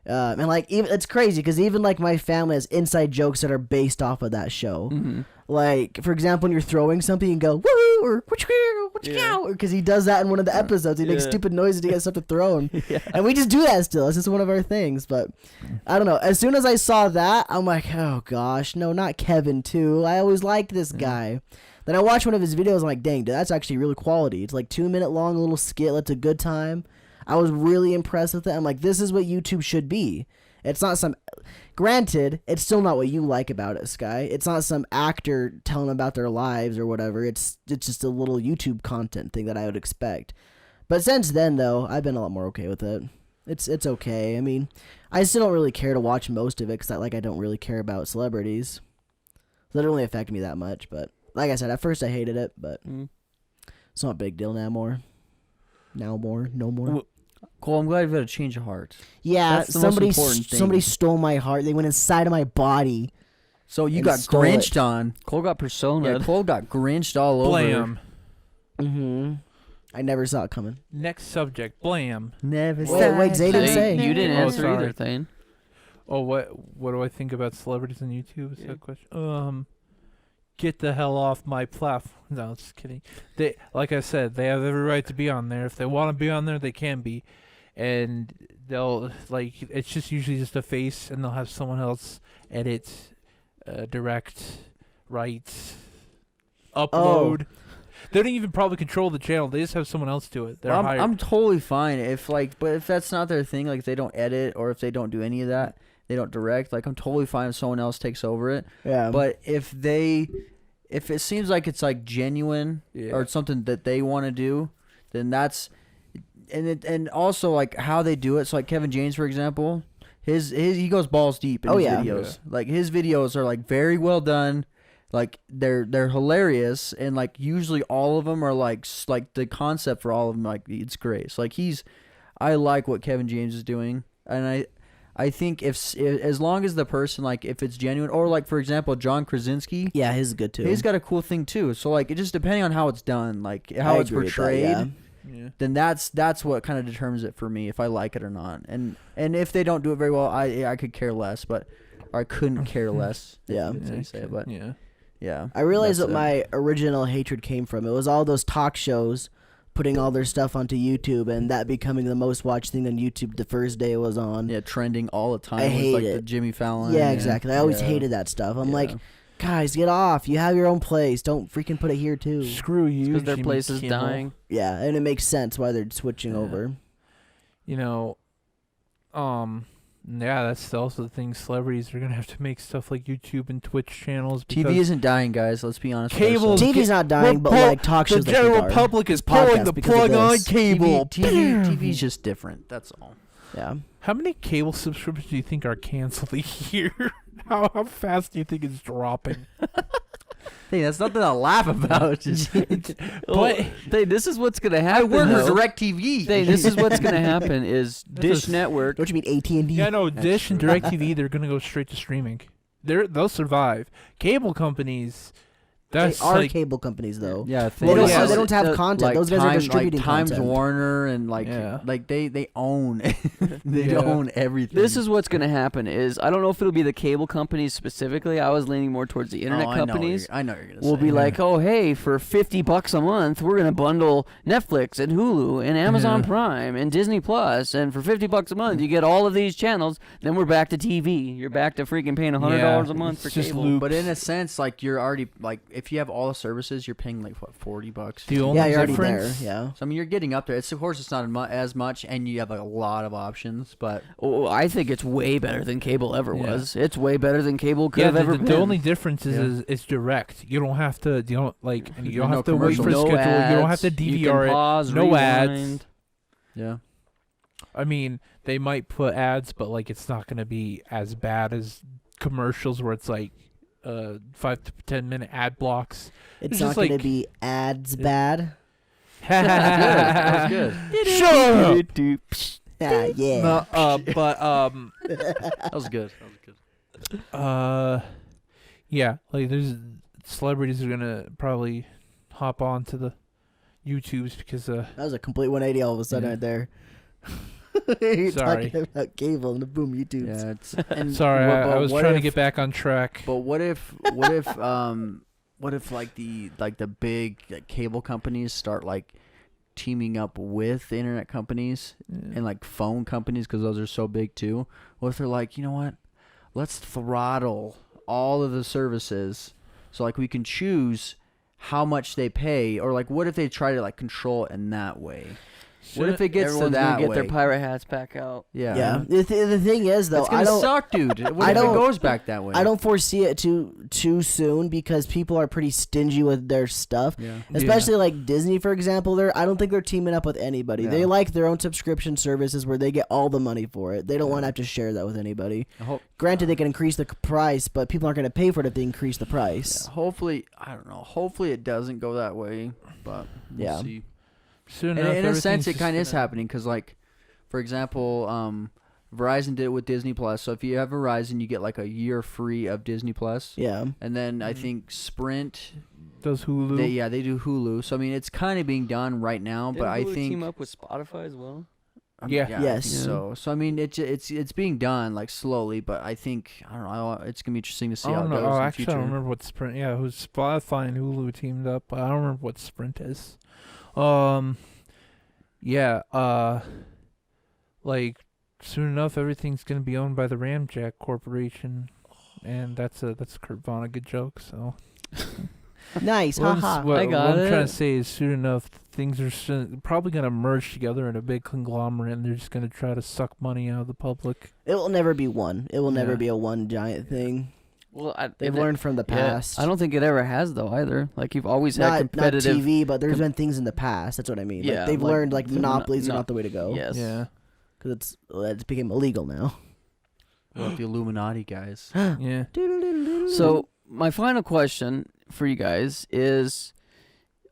And like, even it's crazy because even like my family has inside jokes that are based off of that show. Mm-hmm. Like, for example, when you're throwing something, you go woo or because he does that in one of the episodes. He makes stupid noises to get stuff to throw him, and we just do that still. It's just one of our things. But I don't know. As soon as I saw that, I'm like, oh gosh, no, not Kevin too. I always liked this guy. Then I watched one of his videos. I'm like, dang, dude, that's actually really quality. It's like 2-minute long, little skit. That's a good time. I was really impressed with it. I'm like, this is what YouTube should be. It's not some... Granted, it's still not what you like about it, Sky. It's not some actor telling about their lives or whatever. It's just a little YouTube content thing that I would expect. But since then, though, I've been a lot more okay with it. It's okay. I mean, I still don't really care to watch most of it because I don't really care about celebrities. So it didn't really affect me that much. But like I said, at first I hated it, but it's not a big deal now more. No more. Cole, I'm glad you've had a change of heart. Yeah, That's the most important thing. somebody stole my heart. They went inside of my body. So you And got stole Grinched it. on. Cole got persona. Yeah, Cole got Grinched all over. Blam. Mm-hmm. I never saw it coming. Next subject. Blam. Never Wait, Zay didn't say. You didn't Oh, answer sorry. either, Thane. Oh, what do I think about celebrities on YouTube? Is that a question? Get the hell off my platform. No, just kidding. They, like I said, they have every right to be on there. If they want to be on there, they can be. And they'll, like, it's just usually just a face, and they'll have someone else edit, direct, write, upload. They don't even probably control the channel. They just have someone else do it. They're hired. I'm totally fine if but if that's not their thing, like if they don't edit or if they don't do any of that, they don't direct. Like, I'm totally fine if someone else takes over it. Yeah. But if it seems like it's like genuine or it's something that they want to do, then that's and also like how they do it. So like Kevin James, for example, he goes balls deep in his videos. Like his videos are like very well done. Like they're hilarious, and like usually all of them are like the concept for all of them, like it's great. So like I like what Kevin James is doing, and I think if as long as the person, like if it's genuine, or like for example John Krasinski, yeah, his is good too. He's got a cool thing too. So like it just depending on how it's done, like how it's portrayed, then that's what kind of determines it for me if I like it or not. And if they don't do it very well, I could care less, or I couldn't care less. Yeah. I realized what my original hatred came from. It was all those talk shows putting all their stuff onto YouTube, and that becoming the most watched thing on YouTube the first day it was on. Yeah, trending all the time. I hate like it. The Jimmy Fallon. Yeah, exactly. I always hated that stuff. I'm like, guys, get off. You have your own place. Don't freaking put it here too. Screw you. Because their Jimmy place is Kimmel. dying. Yeah, and it makes sense why they're switching over. You know, yeah, that's also the thing. Celebrities are gonna have to make stuff like YouTube and Twitch channels. TV isn't dying, guys. Let's be honest. Cable, TV's not dying, but like talk shows. The general public is pulling the plug on cable. TV's just different. That's all. Yeah. How many cable subscriptions do you think are canceled a year? How fast do you think it's dropping? Hey, that's nothing to laugh about. But this is what's gonna happen. I work with DirecTV. This is what's gonna happen is Dish Network. Don't you mean AT&T? Yeah, no, Dish and DirecTV, they're gonna go straight to streaming. They'll survive. Cable companies, that's they are like, cable companies though. Yeah, they don't have content. Like those guys are distributing Times content. Warner and they own they own everything. This is what's gonna happen is I don't know if it'll be the cable companies specifically. I was leaning more towards the internet companies. I know what you're gonna say. Will be like, oh hey, for $50 a month, we're gonna bundle Netflix and Hulu and Amazon Prime and Disney Plus, and for $50 a month you get all of these channels. Then we're back to TV. You're back to freaking paying $100 a month for cable. Loops. But in a sense, like you're already like if you have all the services, you're paying like what $40. The only you're already difference, there. Yeah. So I mean, you're getting up there. Of course, it's not as much, and you have a lot of options. But I think it's way better than cable ever was. It's way better than cable could have ever been. The only difference is it's direct. You don't have to. You don't have to wait for no schedule. ads. You don't have to DVR you can pause, it. No rewind. ads. Yeah. I mean, they might put ads, but like it's not going to be as bad as commercials where it's like 5 to 10 minute ad blocks. It's not going to be ads bad. That was good. Shut up. Yeah. No, but That was good. yeah, like there's celebrities are gonna probably hop on to the YouTubes because that was a complete 180 all of a sudden right there. You're Sorry. talking about cable and the boom YouTube. Yeah, sorry, I was trying to get back on track. But what if like the big cable companies start like teaming up with the internet companies and like phone companies because those are so big too? What if they're like, you know what? Let's throttle all of the services so like we can choose how much they pay, or like what if they try to like control it in that way? What if it gets Everyone's to that gonna get way? their pirate hats back out. Yeah. The thing is, though, It's gonna suck, dude. What if it goes back that way? I don't foresee it too soon because people are pretty stingy with their stuff. Yeah. Especially like Disney, for example. I don't think they're teaming up with anybody. Yeah. They like their own subscription services where they get all the money for it. They don't want to have to share that with anybody. Granted, they can increase the price, but people aren't going to pay for it if they increase the price. Yeah, hopefully, I don't know. Hopefully, it doesn't go that way, but we'll see. Soon And enough, in a sense, it kind of is gonna- happening because, like, for example, Verizon did it with Disney Plus. So if you have Verizon, you get like a year free of Disney Plus. Yeah. And then I think Sprint does Hulu. They do Hulu. So I mean, it's kind of being done right now. Didn't But I Hulu think team up with Spotify as well. Yeah. I Yes. think so I mean, it's being done like slowly. But I think I don't know. It's gonna be interesting to see how it goes in the Actually, I future. don't remember what Sprint. Yeah, who's Spotify and Hulu teamed up. But I don't remember what Sprint is. Yeah. Like soon enough, everything's gonna be owned by the Ramjack Corporation, and that's a Kurt Vonnegut joke. So. Nice, What haha. what I got I'm trying it. to say is soon enough, things are probably going to merge together in a big conglomerate, and they're just going to try to suck money out of the public. It will never be one. It will never Yeah. be a one giant thing. Well, They've learned from the past. I don't think it ever has though either. Like you've always had not competitive. TV, but there's been things in the past. That's what I mean. Yeah, Like, they've like learned like the monopolies are no- not the way to go. Yes. Yeah. Because it's became illegal now. Well, the Illuminati guys. Yeah. So my final question for you guys is,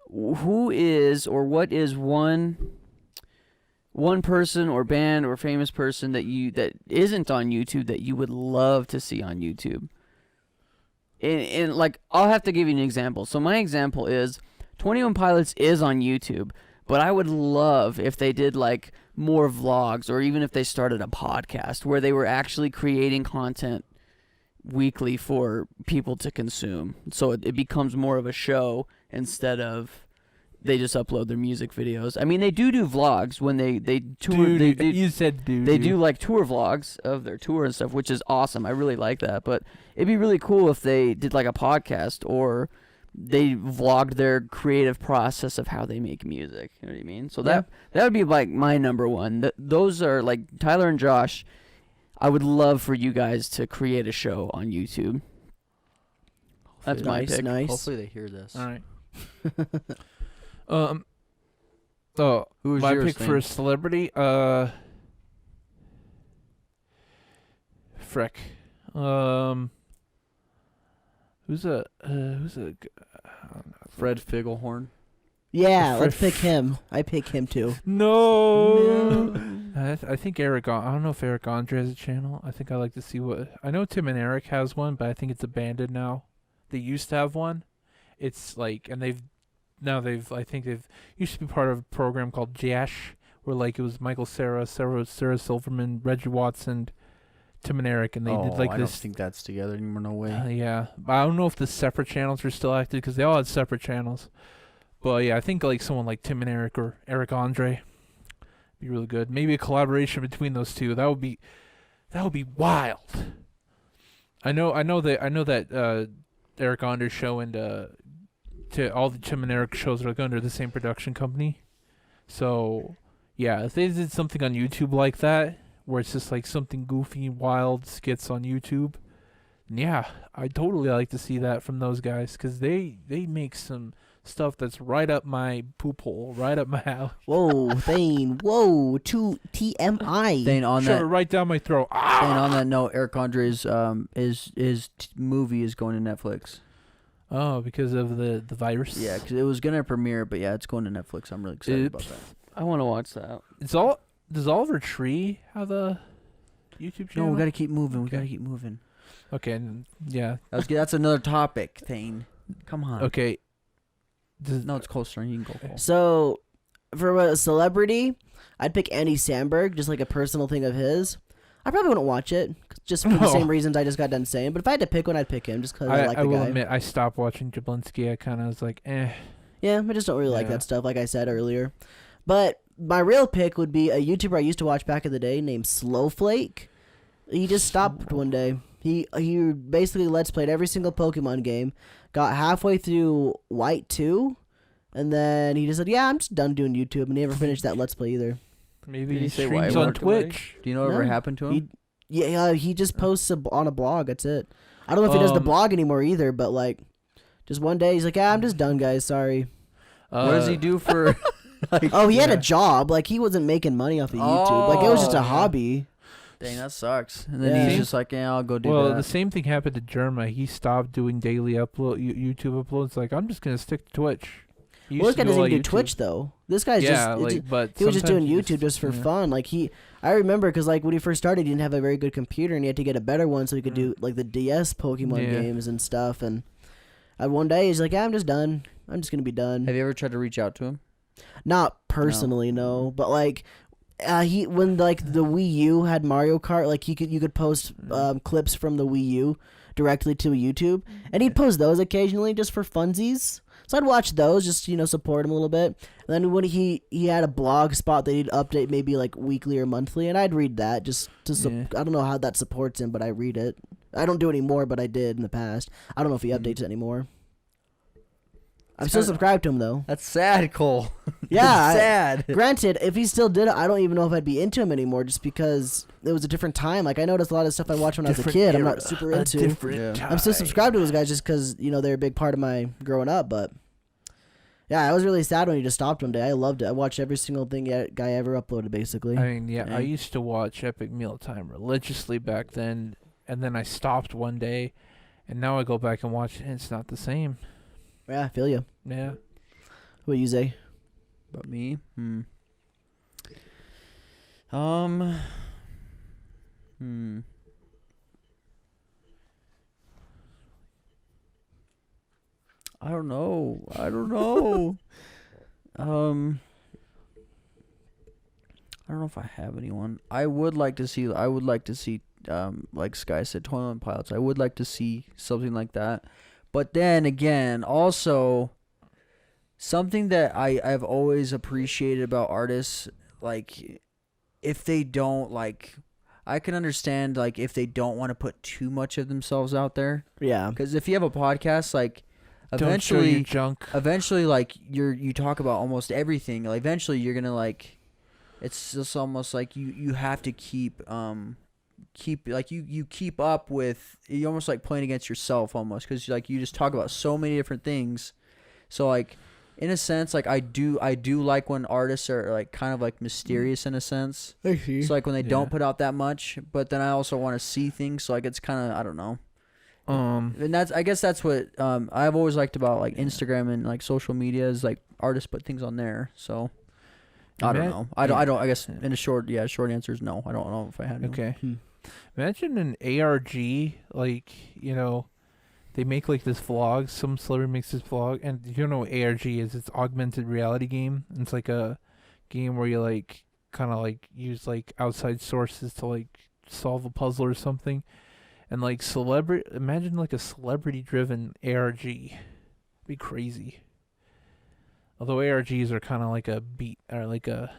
who is or what is one person or band or famous person that isn't on YouTube that you would love to see on YouTube? And like, I'll have to give you an example. So my example is 21 Pilots is on YouTube, but I would love if they did like more vlogs, or even if they started a podcast where they were actually creating content weekly for people to consume. So it becomes more of a show instead of they just upload their music videos. I mean, they do vlogs when they tour. You said dude. They do like tour vlogs of their tour and stuff, which is awesome. I really like that. But it'd be really cool if they did like a podcast, or they vlogged their creative process of how they make music. You know what I mean? So that would be like my number one. Those are like Tyler and Josh. I would love for you guys to create a show on YouTube. That's my pick. Nice. Hopefully they hear this. All right. Oh, Who was my yours, pick for a Thane? celebrity? Frick. Who's a Fred Figglehorn. Yeah, Fred- let's pick him. I pick him too. No. I think Eric. I don't know if Eric Andre has a channel. I think I like to see what. I know Tim and Eric has one, but I think it's abandoned now. They used to have one. It's like, and I think they've used to be part of a program called Jash, where like it was Michael Sarah Silverman, Reggie Watson, Tim and Eric, and they did like I this. don't think that's together anymore. No way. Yeah, but I don't know if the separate channels are still active because they all had separate channels. But yeah, I think like someone like Tim and Eric or Eric Andre be really good. Maybe a collaboration between those two. That would be wild. I know that Eric Andre's show and to all the Tim and Eric shows are like under the same production company. So yeah, if they did something on YouTube like that, where it's just like something goofy, wild skits on YouTube, yeah, I'd totally like to see that from those guys, because they make some stuff that's right up my poop hole, right up my alley. Whoa, Thane. Whoa, to TMI. Thane, on Shove that. it right down my throat. Thane, on that note, Eric Andre's movie is going to Netflix. Oh, because of the virus. Yeah, because it was gonna premiere, but yeah, it's going to Netflix. I'm really excited about that. I want to watch that. Does Oliver Tree have a YouTube channel? No, we gotta keep moving. We Okay. gotta keep moving. Okay, yeah. That's another topic, Thane. Come on. Okay. No, it's closer. You can go. Cole. So, for a celebrity, I'd pick Andy Samberg, just like a personal thing of his. I probably wouldn't watch it, just for the No. same reasons I just got done saying. But if I had to pick one, I'd pick him, just because I like I the will guy. admit, I stopped watching Jablinski. I kind of was like, eh. Yeah, I just don't really like Yeah. that stuff, like I said earlier. But my real pick would be a YouTuber I used to watch back in the day named Slowflake. He just stopped one day. He basically let's played every single Pokemon game, got halfway through White 2, and then he just said, yeah, I'm just done doing YouTube, and he never finished that let's play either. Maybe Did he he say streams why on worked away? Twitch. Do you know whatever No. happened to him? He just posts on a blog, that's it. I don't know if he does the blog anymore either, but like, just one day he's like, yeah, I'm just done, guys, sorry. What does he do for? Oh, he had a job, like he wasn't making money off of YouTube. Like it was just a Oh, yeah. hobby. Dang, that sucks. And then Yeah. he's just like, yeah, I'll go do Well, that. the same thing happened to Jerma. He stopped doing daily YouTube uploads. Like, I'm just gonna stick to Twitch. He Well, used this guy to do doesn't a even lot do of Twitch YouTube. though. This guy's Yeah, but he was just sometimes doing he YouTube just for yeah. fun. Like I remember because like when he first started, he didn't have a very good computer, and he had to get a better one so he could do like the DS Pokemon Yeah. games and stuff. And one day he's like, yeah, I'm just done. I'm just gonna be done. Have you ever tried to reach out to him? Not personally, no, but like. He when like the Wii U had Mario Kart, like you could post clips from the Wii U directly to YouTube, and he'd post those occasionally just for funsies. So I'd watch those, just support him a little bit. And then when he had a blog spot that he'd update maybe like weekly or monthly, and I'd read that just to Yeah. I don't know how that supports him, but I read it. I don't do it anymore, but I did in the past. I don't know if he updates it anymore. I'm still subscribed to him though. That's sad, Cole. Yeah, sad. Granted, if he still did it, I don't even know if I'd be into him anymore, just because it was a different time. Like I noticed a lot of stuff I watched when I was a kid. I'm not super into. I'm still subscribed to those guys just because they're a big part of my growing up. But yeah, I was really sad when he just stopped one day. I loved it. I watched every single thing guy ever uploaded, basically. I mean, yeah, I used to watch Epic Mealtime religiously back then, and then I stopped one day, and now I go back and watch it, and it's not the same. Yeah, I feel you. Yeah. What you say? About me? I don't know. I don't know if I have anyone. I would like to see like Sky said, Toilet Pilots. I would like to see something like that. But then again, also something that I've always appreciated about artists, like if they don't like, I can understand like if they don't want to put too much of themselves out there. Yeah. Because if you have a podcast, like Don't show your junk. eventually like you talk about almost everything. Like eventually you're gonna like, it's just almost like you have to keep like you keep up with, you almost like playing against yourself almost, because like you just talk about so many different things. So like in a sense, like I do like when artists are like kind of like mysterious in a sense. I see. So like when they don't put out that much, but then I also want to see things. So like it's kind of, I don't know. And I guess that's what I've always liked about like Instagram and like social media is like artists put things on there. So I don't know. I don't. I guess in a short answer is no. I don't know if I had. Okay. Imagine an ARG, like, they make like this vlog. Some celebrity makes this vlog, and you know what ARG is? It's augmented reality game. It's like a game where you like kind of like use like outside sources to like solve a puzzle or something. And like imagine like a celebrity-driven ARG. It'd be crazy. Although ARGs are kind of like a beat or like a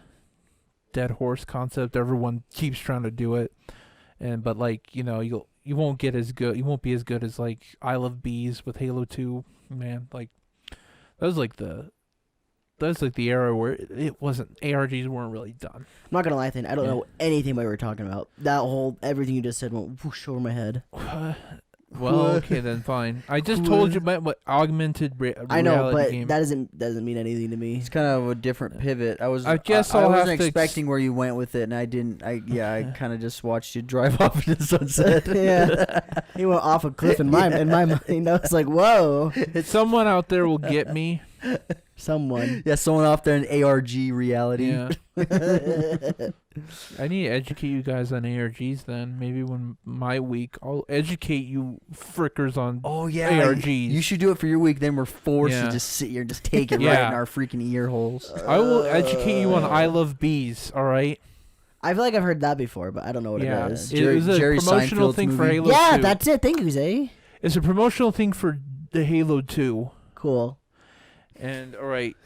dead horse concept. Everyone keeps trying to do it, but like you won't get as good. You won't be as good as like I Love Bees with Halo 2. Man, like that was like the era where it wasn't, ARGs weren't really done. I'm not gonna lie, Thane, I don't know anything about what we're talking about. Everything you just said went whoosh over my head. Well, okay then, fine. I just told you about what augmented reality I know, but game. that doesn't mean anything to me. It's kind of a different pivot. I guess I I'll wasn't have to expecting where you went with it, and I didn't. I kind of just watched you drive off into the sunset. Yeah, he went off a cliff in my mind. I was like, whoa. Someone out there will get me. Someone. Yeah, someone off there in ARG reality. Yeah. I need to educate you guys on ARGs then. Maybe when my week, I'll educate you frickers on ARGs. You should do it for your week. Then we're forced to just sit here and just take it right in our freaking ear holes. I will educate you on I Love Bees, all right? I feel like I've heard that before, but I don't know what it is. It was a Jerry promotional Seinfeld's thing for movie. Halo 2. Yeah, that's it. Thank you, Zay. It's a promotional thing for the Halo 2. Cool. And, all right.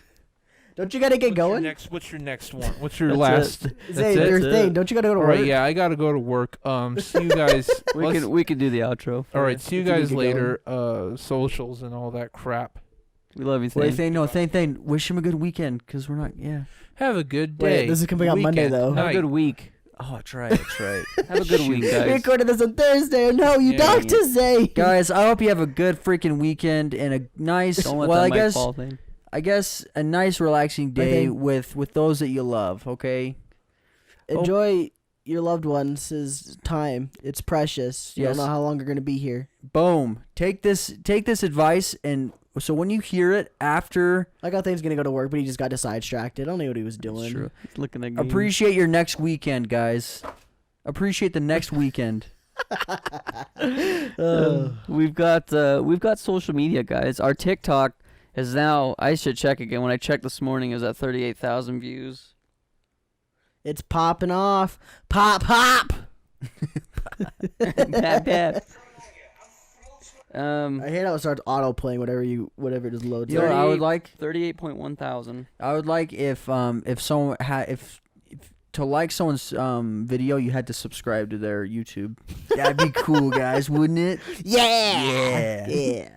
Don't you gotta get going? What's your next one? What's your last? Zay, your thing. Don't you gotta go to all work? right, yeah, I gotta go to work. See you guys. We can do the outro. All right, see you guys later. Socials and all that crap. We love you, Wait, Thane. Thane, wish him a good weekend, because we're not, Have a good day. Wait, this is coming out Monday, though. Have a good week. Oh, that's right. Have a good week, We guys. recorded this on Thursday. No, you talked to Zay. Guys, I hope you have a good freaking weekend and a nice, Don't let that mic fall, Thane. I guess a nice relaxing day with those that you love, okay? Enjoy your loved ones' time. It's precious. You don't know how long you're going to be here. Boom. Take this advice, and so when you hear it after... I got things going to go to work, but he just got distracted. I don't know what he was doing. That's true. He's looking at games. Appreciate your next weekend, guys. Appreciate the next weekend. We've got social media, guys. Our TikTok is now, I should check again. When I checked this morning, it was at 38,000 views. It's popping off. Pop. Bad. I hate how it starts auto playing whatever it just loads. Yo, I would like 38.1 thousand. I would like if someone had if to like someone's video, you had to subscribe to their YouTube. That'd be cool, guys, wouldn't it? Yeah.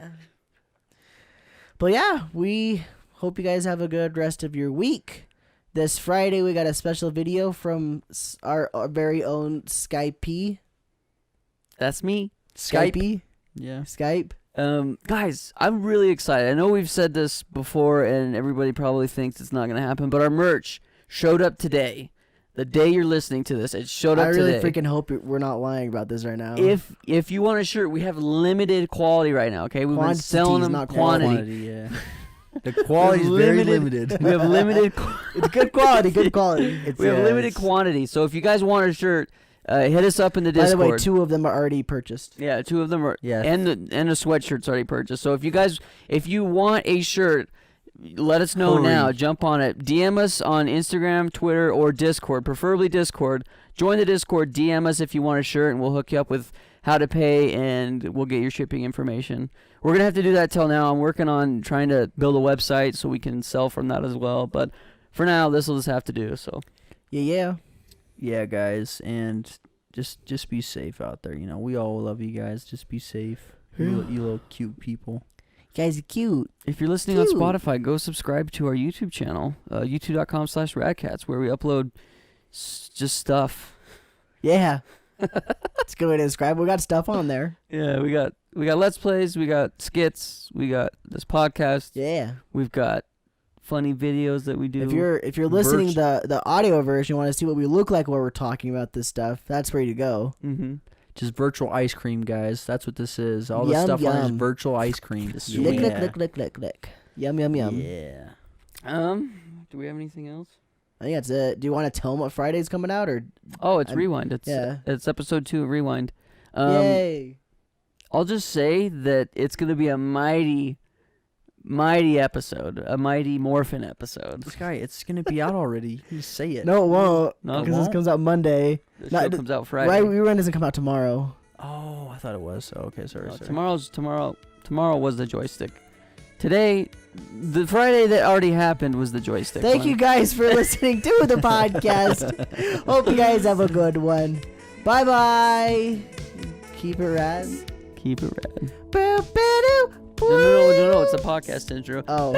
But yeah, we hope you guys have a good rest of your week. This Friday, we got a special video from our very own Skype. That's me. Skype. Yeah. Skype. Guys, I'm really excited. I know we've said this before, and everybody probably thinks it's not gonna happen, but our merch showed up today. The day you're listening to this, it showed up I really today. freaking hope we're not lying about this right now. If you want a shirt, we have limited quality right now. Okay, we've been Quantities, selling them not quantity. Yeah. The quality's very limited. We have limited. It's good quality. Good quality. We have limited quantity. So if you guys want a shirt, hit us up in the By Discord. the way, 2 of them are already purchased. Yeah, 2 of them are. Yeah. And the sweatshirt's already purchased. So if you want a shirt, let us know now. Jump on it. DM us on Instagram, Twitter, or Discord. Preferably Discord. Join the Discord. DM us if you want a shirt, and we'll hook you up with how to pay, and we'll get your shipping information. We're gonna have to do that till now. I'm working on trying to build a website so we can sell from that as well. But for now, this will just have to do. So. Yeah. Yeah, guys, and just be safe out there. You know, we all love you guys. Just be safe. You little cute people. You guys are cute. If you're listening on Spotify, go subscribe to our YouTube channel, youtube.com/radkatz, where we upload just stuff. Yeah. That's a good way to describe it. We got stuff on there. Yeah, we got Let's Plays, we got skits, we got this podcast. Yeah. We've got funny videos that we do. If you're listening the audio version, you want to see what we look like while we're talking about this stuff, that's where you go. Mm-hmm. Just virtual ice cream, guys. That's what this is. All the Yum, stuff on yum. is virtual ice cream. Lick. Yum, yum, yum. Yeah. Do we have anything else? I think that's it. Do you want to tell them what Friday's coming out, or? Oh, it's Rewind. It's episode 2 of Rewind. Yay! I'll just say that it's gonna be a mighty episode, a mighty morphin episode. This guy, it's gonna be out already. You say it. No, it won't. No, it Because this won't? comes out Monday. The show comes out Friday. Right, Rewind doesn't come out tomorrow. Oh, I thought it was. Oh, okay, sorry. Tomorrow was the joystick. Today, the Friday that already happened was the joystick. Thank one. you guys for listening to the podcast. Hope you guys have a good one. Bye bye. Keep it rad. Keep it rad. Boop-a-doo. No, it's a podcast intro. Oh.